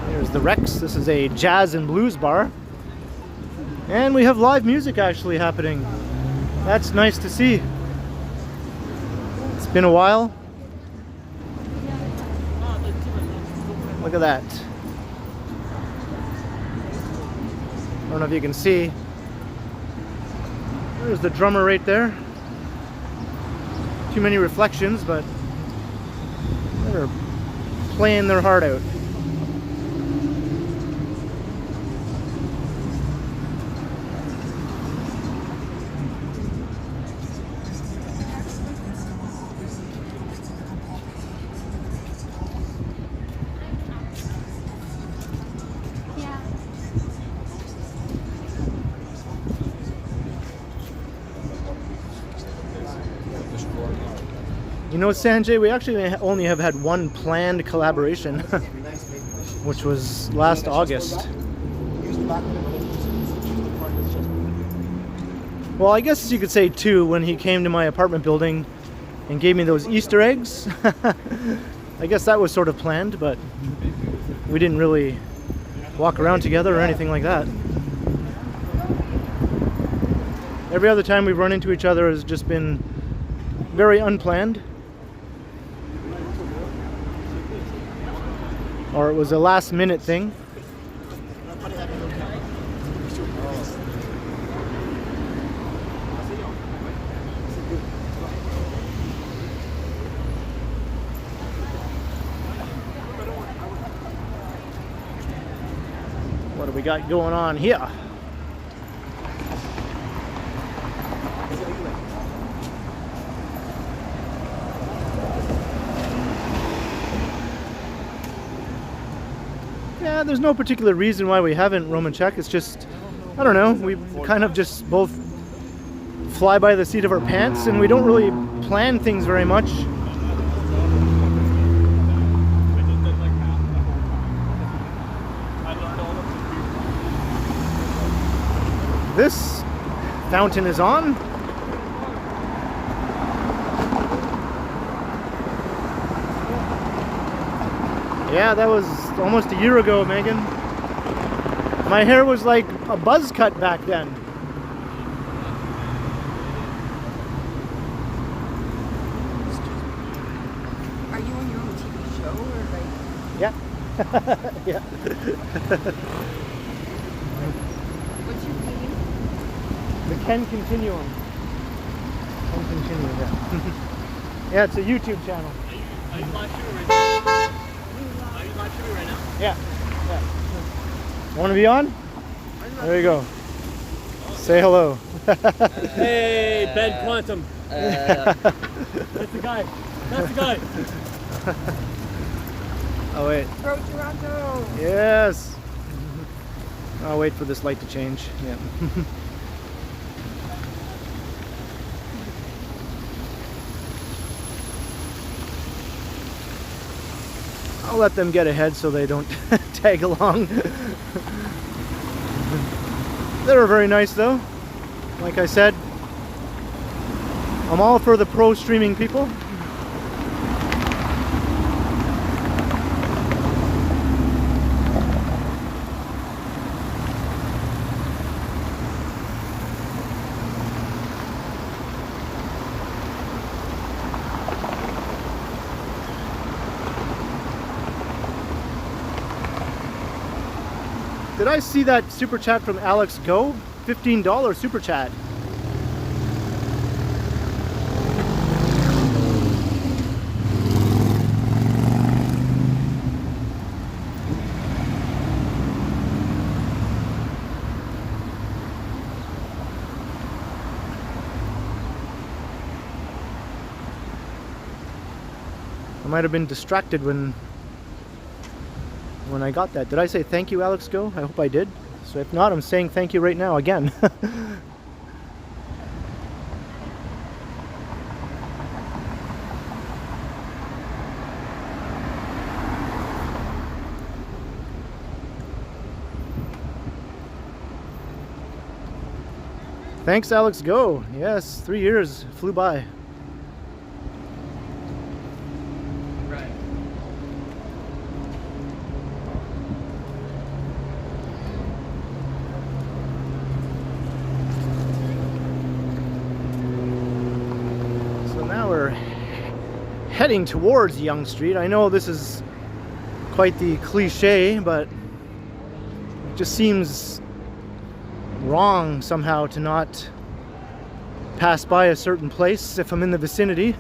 Here's the Rex. This is a jazz and blues bar. And we have live music actually happening. That's nice to see. It's been a while. Look at that. I don't know if you can see. There's the drummer right there. Too many reflections, but they're playing their heart out. You know, Sanjay, we actually only have had one planned collaboration, which was last August. Well, I guess you could say two, when he came to my apartment building and gave me those Easter eggs. I guess that was sort of planned, but we didn't really walk around together or anything like that. Every other time we've run into each other has just been very unplanned. Or it was a last minute thing. What do we got going on here? Yeah, there's no particular reason why we haven't, Roman Czech. It's just, I don't know, we kind of just both fly by the seat of our pants and we don't really plan things very much. This fountain is on. Yeah, that was almost a year ago, Megan. My hair was like a buzz cut back then. Are you on your own TV show or like? Yeah. Yeah. What's your name? TheKenContinuum. TheKenContinuum, yeah. Yeah, it's a YouTube channel. Are you live streaming right now? Are you live streaming right now? Yeah. Yeah. Want to be on? There you go. Say hello. Hey, Ben Quantum. That's the guy. That's the guy. Oh wait. Pro Toronto. Yes. I'll wait for this light to change. Yeah. I'll let them get ahead so they don't tag along. They were very nice though. Like I said, I'm all for the pro streaming people. Did I see that super chat from Alex Go? $15 super chat. I might have been distracted when I got that. Did I say thank you, Alex Go? I hope I did. So if not, I'm saying thank you right now again. Thanks, Alex Go. Yes, 3 years flew by. Heading towards Yonge Street. I know this is quite the cliche, but it just seems wrong somehow to not pass by a certain place if I'm in the vicinity.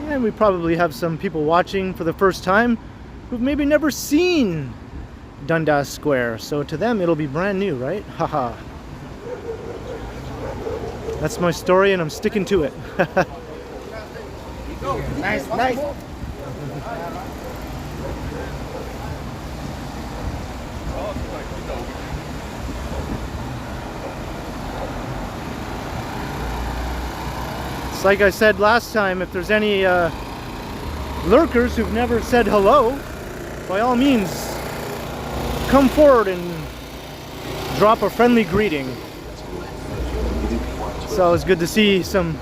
And we probably have some people watching for the first time who've maybe never seen Dundas Square. So to them it'll be brand new, right? Haha. That's my story and I'm sticking to it. Nice, nice. It's like I said last time, if there's any lurkers who've never said hello, by all means, come forward and drop a friendly greeting. So it's good to see some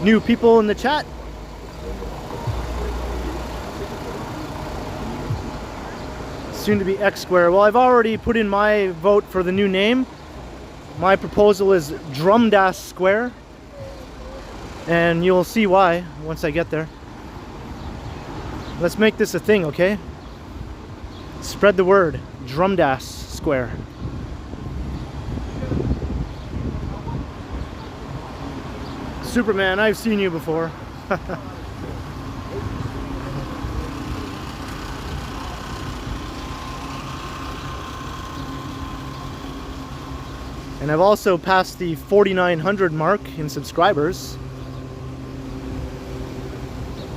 new people in the chat. Soon to be X Square. Well, I've already put in my vote for the new name. My proposal is Dundas Square. And you'll see why once I get there. Let's make this a thing, okay? Spread the word. Dundas Square. Superman, I've seen you before. And I've also passed the 4,900 mark in subscribers.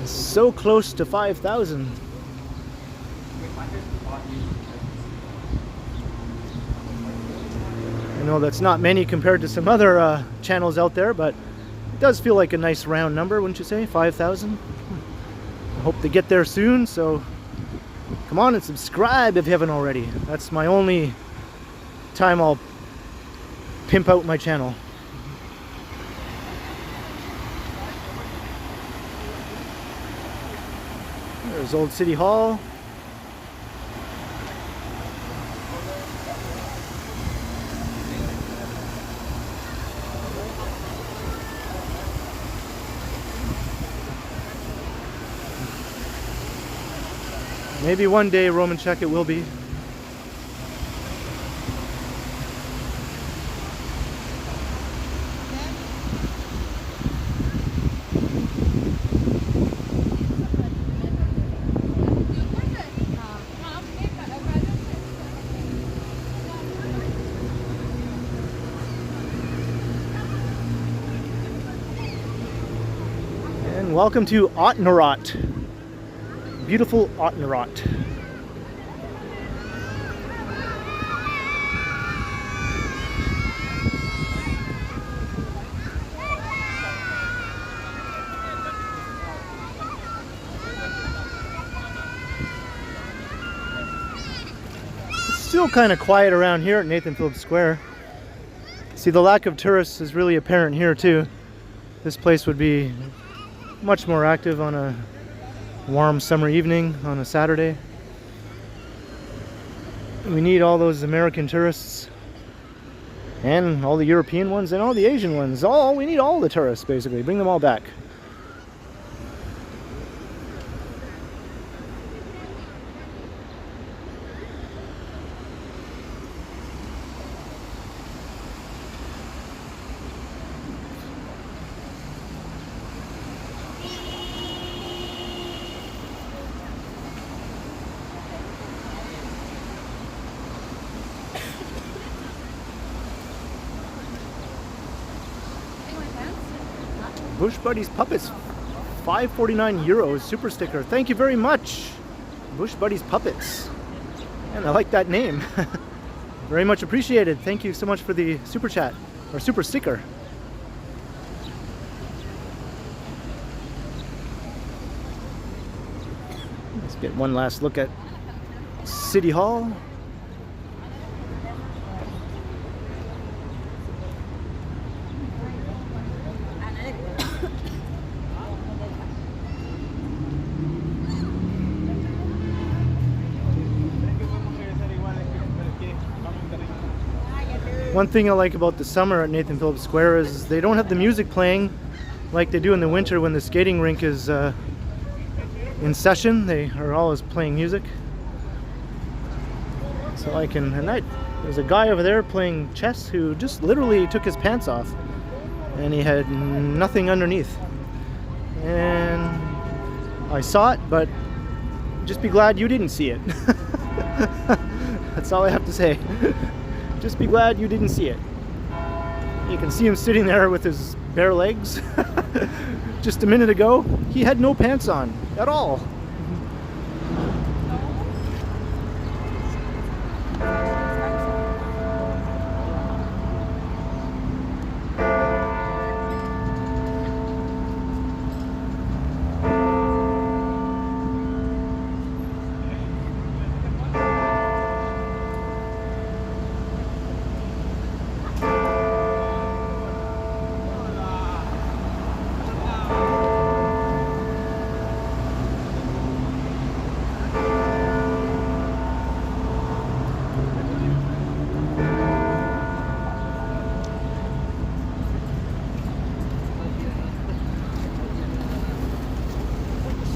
So close to 5,000. I know that's not many compared to some other channels out there, but it does feel like a nice round number, wouldn't you say? 5,000. I hope to get there soon, so Come on and subscribe if you haven't already. That's my only time I'll pimp out my channel. There's Old City Hall. Maybe one day Roman Czech it will be. And welcome to Ottenrot. Beautiful Ottenrot. It's still kind of quiet around here at Nathan Phillips Square. See, the lack of tourists is really apparent here too. This place would be much more active on a warm summer evening on a Saturday. We need all those American tourists and all the European ones and all the Asian ones. We need all the tourists basically. Bring them all back. Bush Buddies Puppets, 5.49 euros, super sticker. Thank you very much, Bush Buddies Puppets. And I like that name. Very much appreciated. Thank you so much for the super chat, or super sticker. Let's get one last look at City Hall. One thing I like about the summer at Nathan Phillips Square is they don't have the music playing like they do in the winter when the skating rink is in session. They are always playing music. So I can, there's a guy over there playing chess who just literally took his pants off and he had nothing underneath. And I saw it, but just be glad you didn't see it. That's all I have to say. Just be glad you didn't see it. You can see him sitting there with his bare legs. Just a minute ago, he had no pants on at all.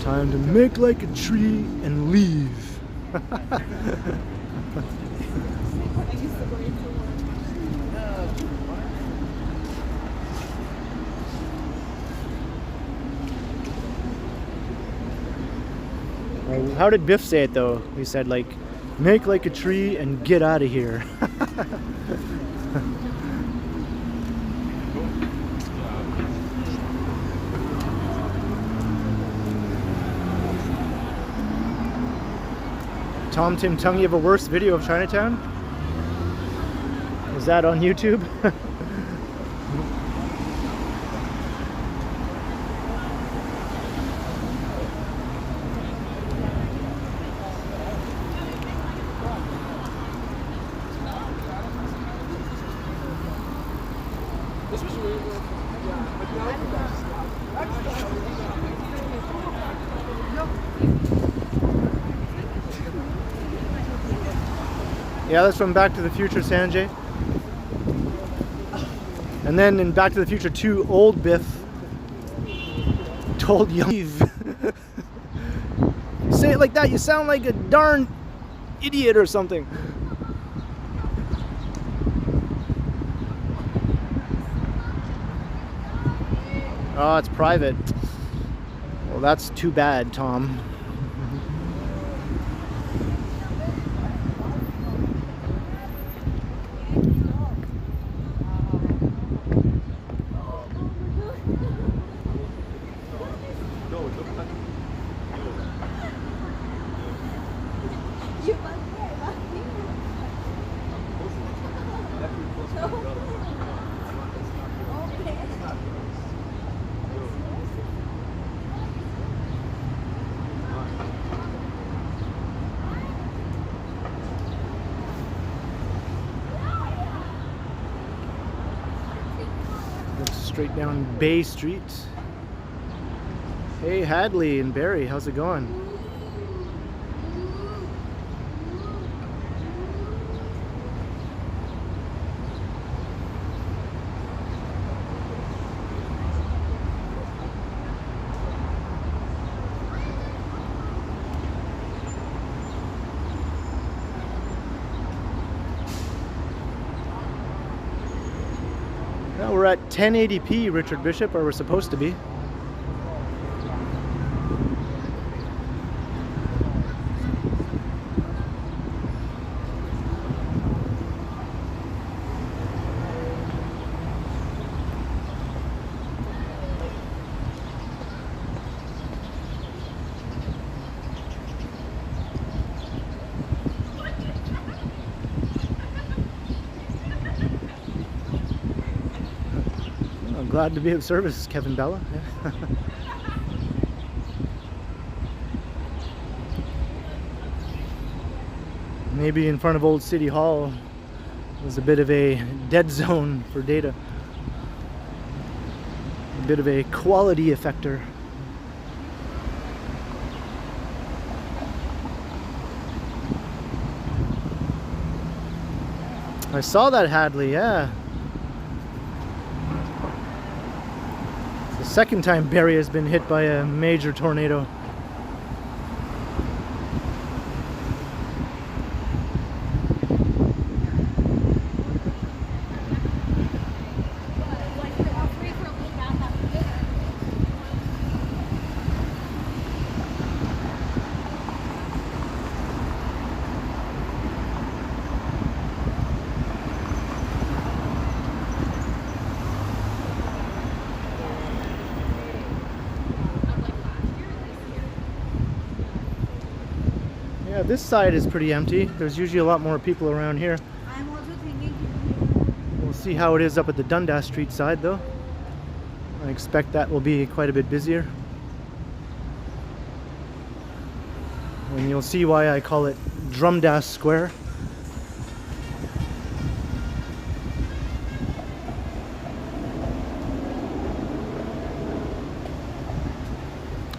Time to make like a tree and leave. How did Biff say it though? He said like, make like a tree and get out of here. Tom Tim Tung, you have a worse video of Chinatown? Is that on YouTube? This was weird. Yeah, that's from Back to the Future, Sanjay. And then in Back to the Future 2, old Biff told Yonge, you say it like that, you sound like a darn idiot or something. Oh, it's private. Well, that's too bad, Tom. Straight down Bay Street. Hey Hadley and Barry, how's it going? Well, we're at 1080p, Richard Bishop, or we're supposed to be. Glad to be of service, Kevin Bella. Maybe in front of Old City Hall was a bit of a dead zone for data. A bit of a quality affector. I saw that, Hadley, yeah. Second time Barry has been hit by a major tornado. Yeah, this side is pretty empty. There's usually a lot more people around here. I'm also thinking. We'll see how it is up at the Dundas Street side though. I expect that will be quite a bit busier. And you'll see why I call it Drumdas Square.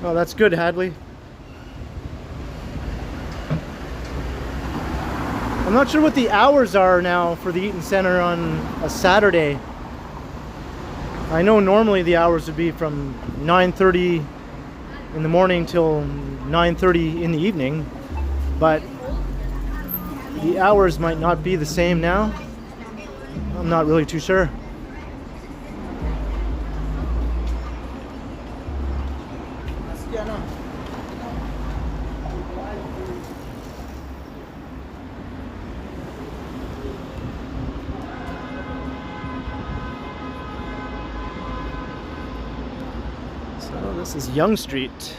Oh, that's good, Hadley. I'm not sure what the hours are now for the Eaton Center on a Saturday. I know normally the hours would be from 9:30 in the morning till 9:30 in the evening, but the hours might not be the same now. I'm not really too sure. So this is Yonge Street.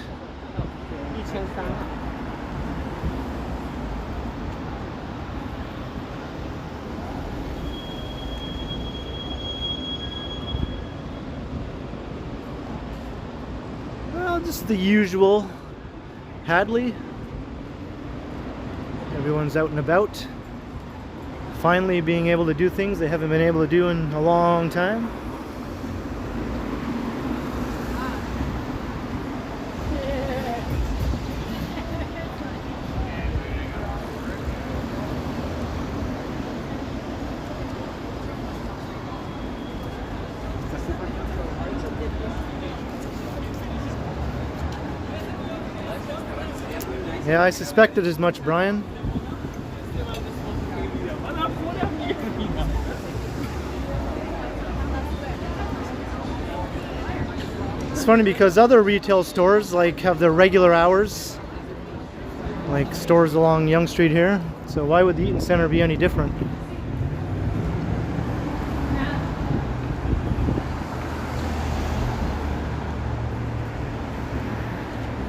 Well, just the usual. Hadley. Everyone's out and about. Finally being able to do things they haven't been able to do in a long time. Yeah, I suspected as much, Brian. It's funny because other retail stores like have their regular hours, like stores along Yonge Street here. So why would the Eaton Center be any different?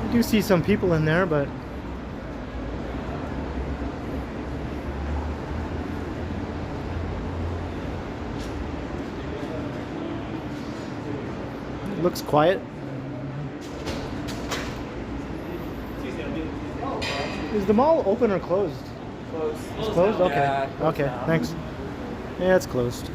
I do see some people in there, but it looks quiet. Is the mall open or closed? Closed. It's closed? Okay. Yeah, closed Okay, now. thanks. Yeah, it's closed.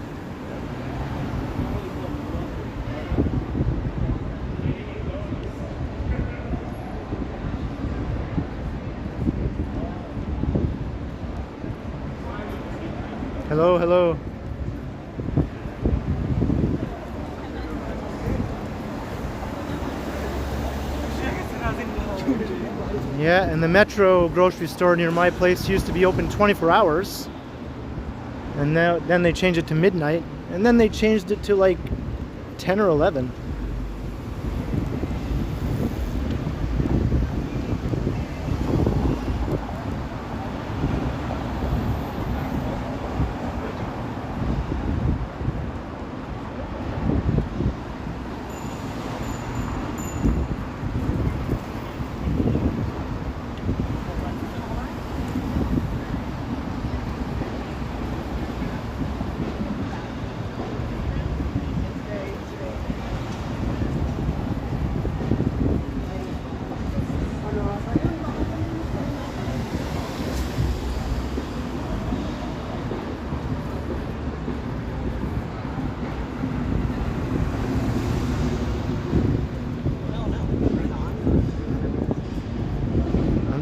Hello, hello. Yeah, and the Metro grocery store near my place used to be open 24 hours. And now, then they changed it to midnight. And then they changed it to like 10 or 11.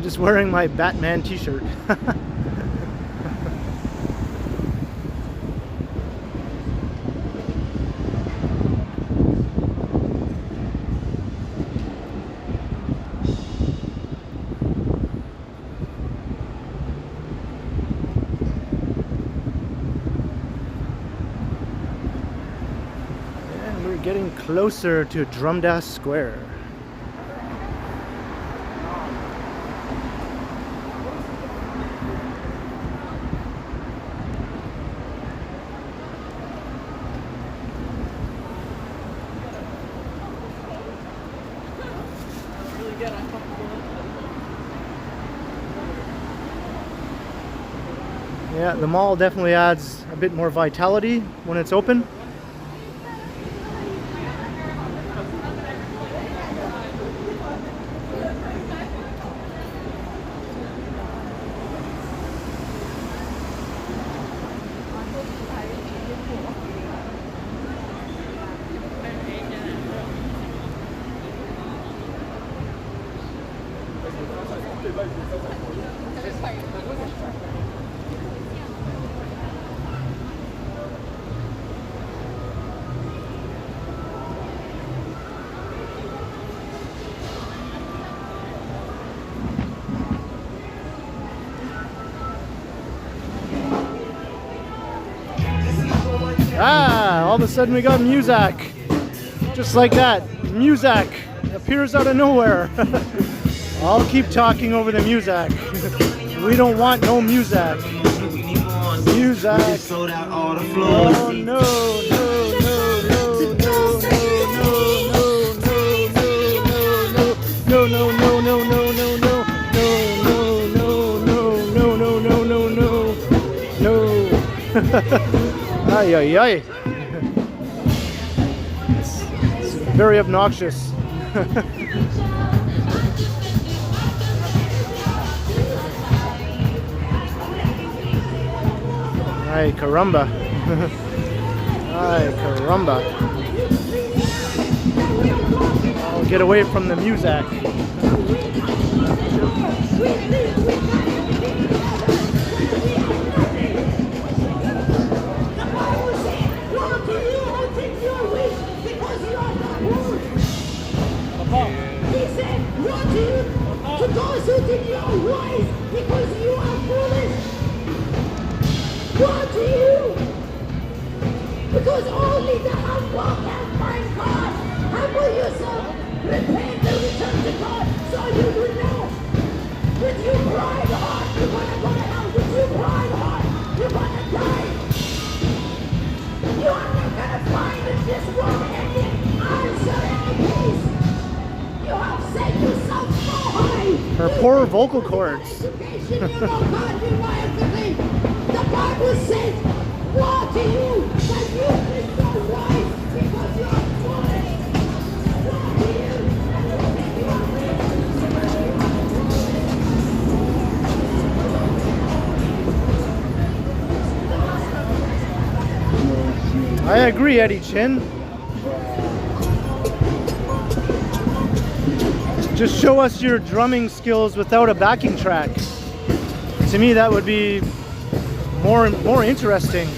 Just wearing my Batman t-shirt. And we're getting closer to Dundas Square. Yeah, the mall definitely adds a bit more vitality when it's open. Ah, all of a sudden we got music. Just like that, music appears out of nowhere. I'll keep talking over the music. We don't want no music. Music. Oh no, no, no, no, no, no, no, no, no, no, no, no, no, no, no. Ay, ay, ay. It's very obnoxious. Ay, caramba. Ay, caramba. I'll get away from the music. only the humble can find God. Humble yourself, repent and return to God, so you will know. With you pride heart, you're gonna go to hell. With you pride heart, you're gonna die. You are not gonna find in this world any answer, any peace. You have set yourself so high. Her poor vocal cords. Education, you know God, you know everything. The Bible says, woe to you that you think you're wise because you are foolish. Woe to you that you think you are rich. I agree, Eddie Chin. Just show us your drumming skills without a backing track. To me, that would be more interesting.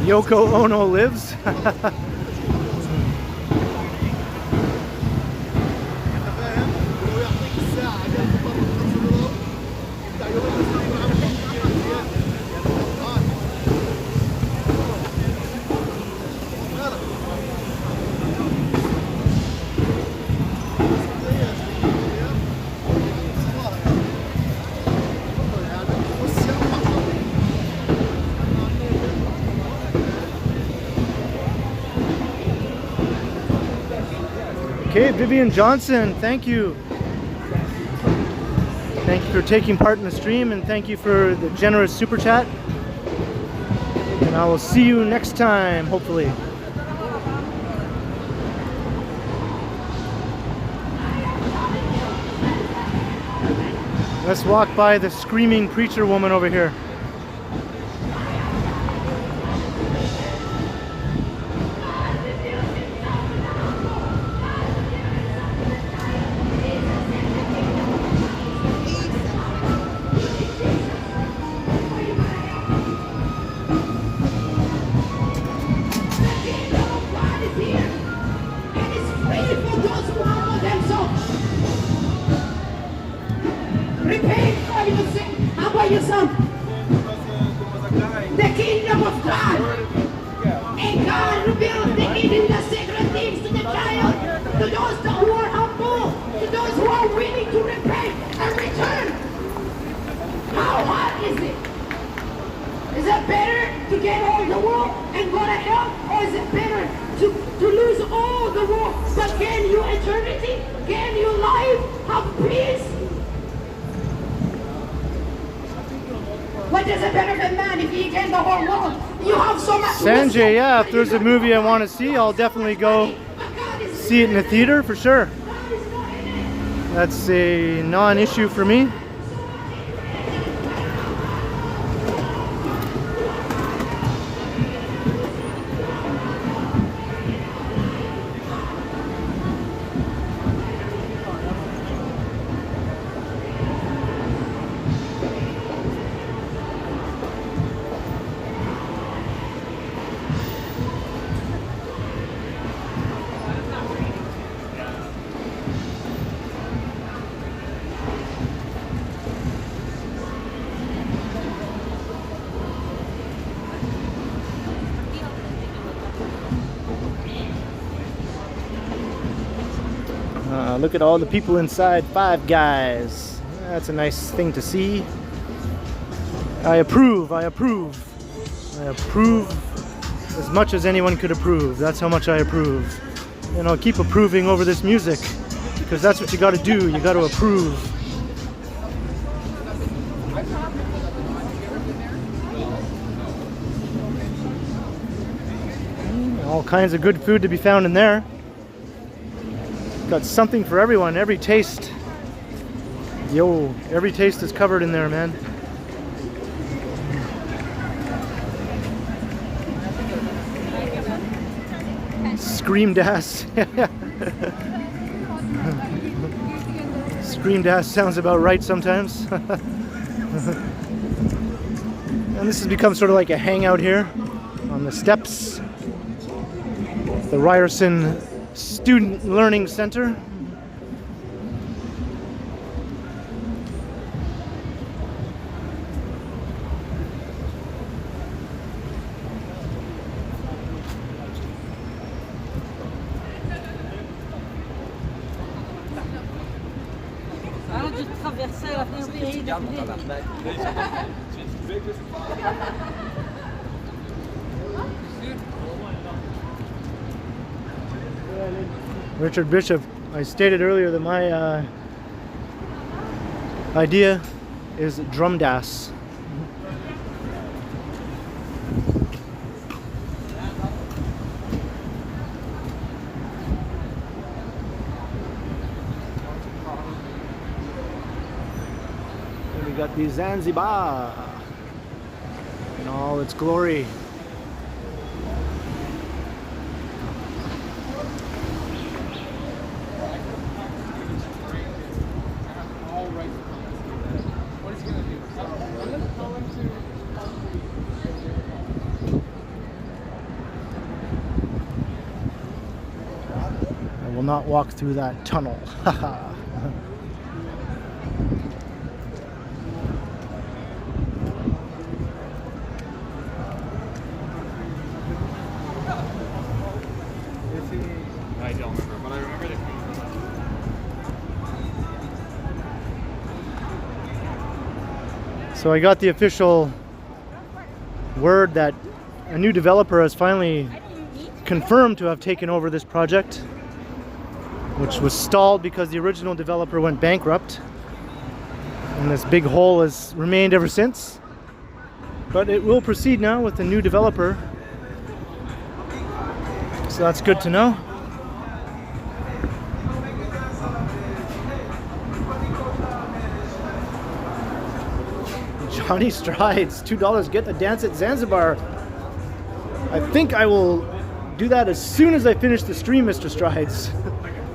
Yoko Ono lives. Okay, Vivian Johnson, thank you. Thank you for taking part in the stream, and thank you for the generous super chat. And I will see you next time, hopefully. Let's walk by the screaming preacher woman over here. Sanjay, yeah, if there's a movie I want to see, I'll definitely go see it in the theater for sure. That's a non-issue for me. Look at all the people inside Five Guys. That's a nice thing to see. I approve, I approve. I approve as much as anyone could approve. That's how much I approve. And I'll keep approving over this music, because that's what you gotta do. You gotta approve. All kinds of good food to be found in there. Got something for everyone, every taste. Yo, every taste is covered in there, man. Scream Das. Scream Das sounds about right sometimes. And this has become sort of like a hangout here on the steps. The Ryerson Student Learning Center. Richard Bishop, I stated earlier that my idea is drum das. And we got the Zanzibar in all its glory. I will not walk through that tunnel. I don't remember, but I remember the So I got the official word that a new developer has finally confirmed to have taken over this project, which was stalled because the original developer went bankrupt, and this big hole has remained ever since. But it will proceed now with the new developer, so that's good to know. Johnny Strides, $2, get a dance at Zanzibar. I think I will do that as soon as I finish the stream, Mr. Strides.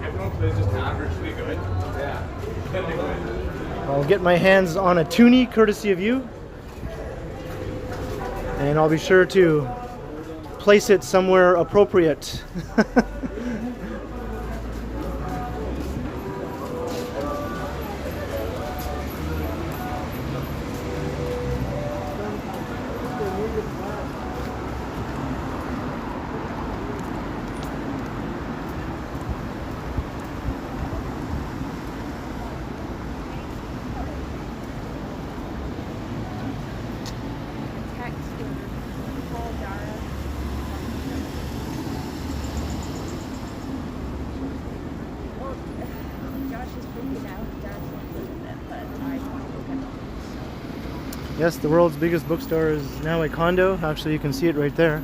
everyone plays just averagely good. Yeah. I'll get my hands on a toonie, courtesy of you. And I'll be sure to place it somewhere appropriate. Yes, the world's biggest bookstore is now a condo. Actually, you can see it right there.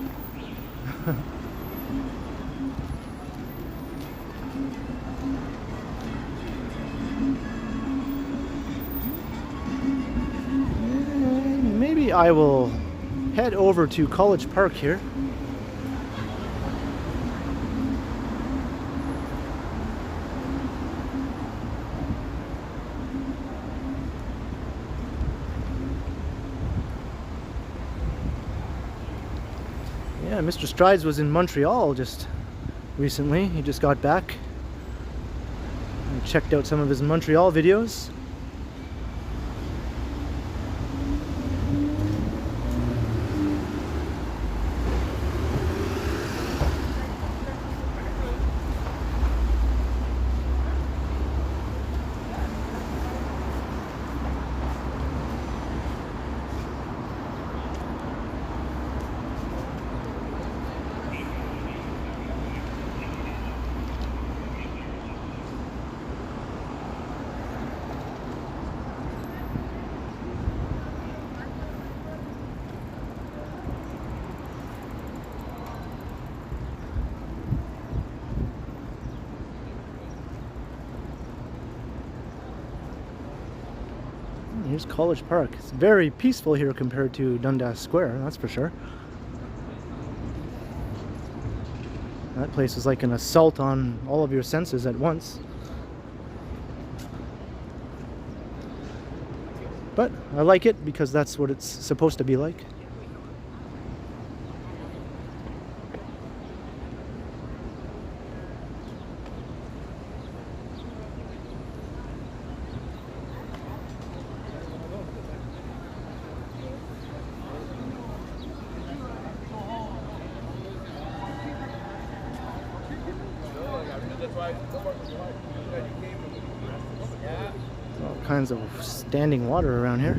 Maybe I will head over to College Park here. Yeah, Mr. Strides was in Montreal just recently. He just got back. I checked out some of his Montreal videos. Here's College Park. It's very peaceful here compared to Dundas Square, that's for sure. That place is like an assault on all of your senses at once. But I like it because that's what it's supposed to be like. All kinds of standing water around here.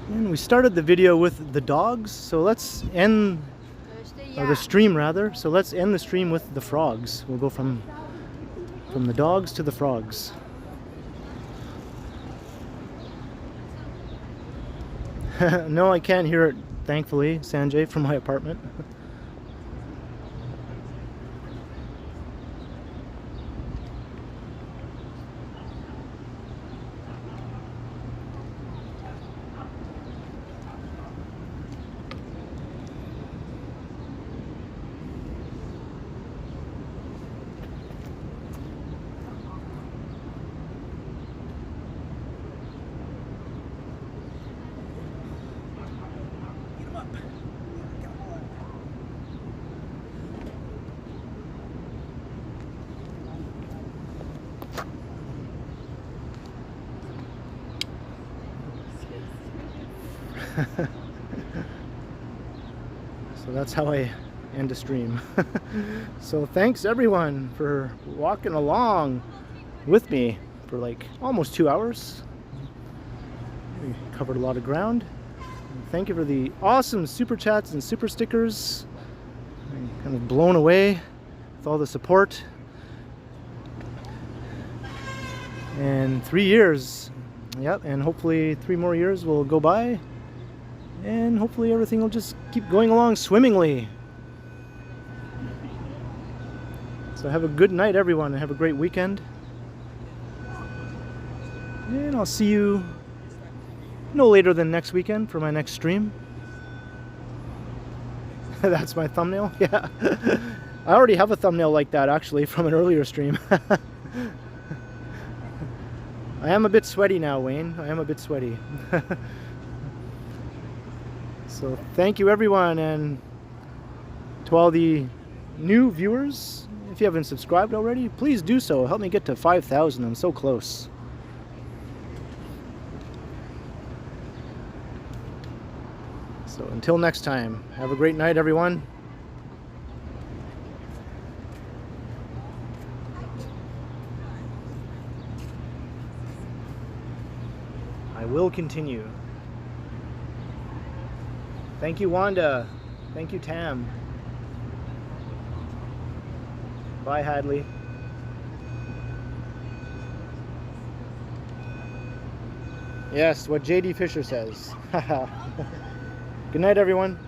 And we started the video with the dogs, so let's end, or the stream rather, so let's end the stream with the frogs. We'll go from the dogs to the frogs. No, I can't hear it, thankfully, Sanjay, from my apartment. So that's how I end a stream. So thanks everyone for walking along with me for like almost 2 hours. We covered a lot of ground. And thank you for the awesome super chats and super stickers. I'm kind of blown away with all the support. And 3 years. Yep, and hopefully 3 more years will go by. And hopefully everything will just keep going along swimmingly. So have a good night everyone, and have a great weekend. And I'll see you no later than next weekend for my next stream. That's my thumbnail? Yeah. I already have a thumbnail like that actually from an earlier stream. I am a bit sweaty now, Wayne. I am a bit sweaty. So thank you everyone, and to all the new viewers, if you haven't subscribed already, please do so. Help me get to 5,000. I'm so close. So until next time, have a great night everyone. I will continue. Thank you, Wanda. Thank you, Tam. Bye, Hadley. Yes, what JD Fisher says. Good night, everyone.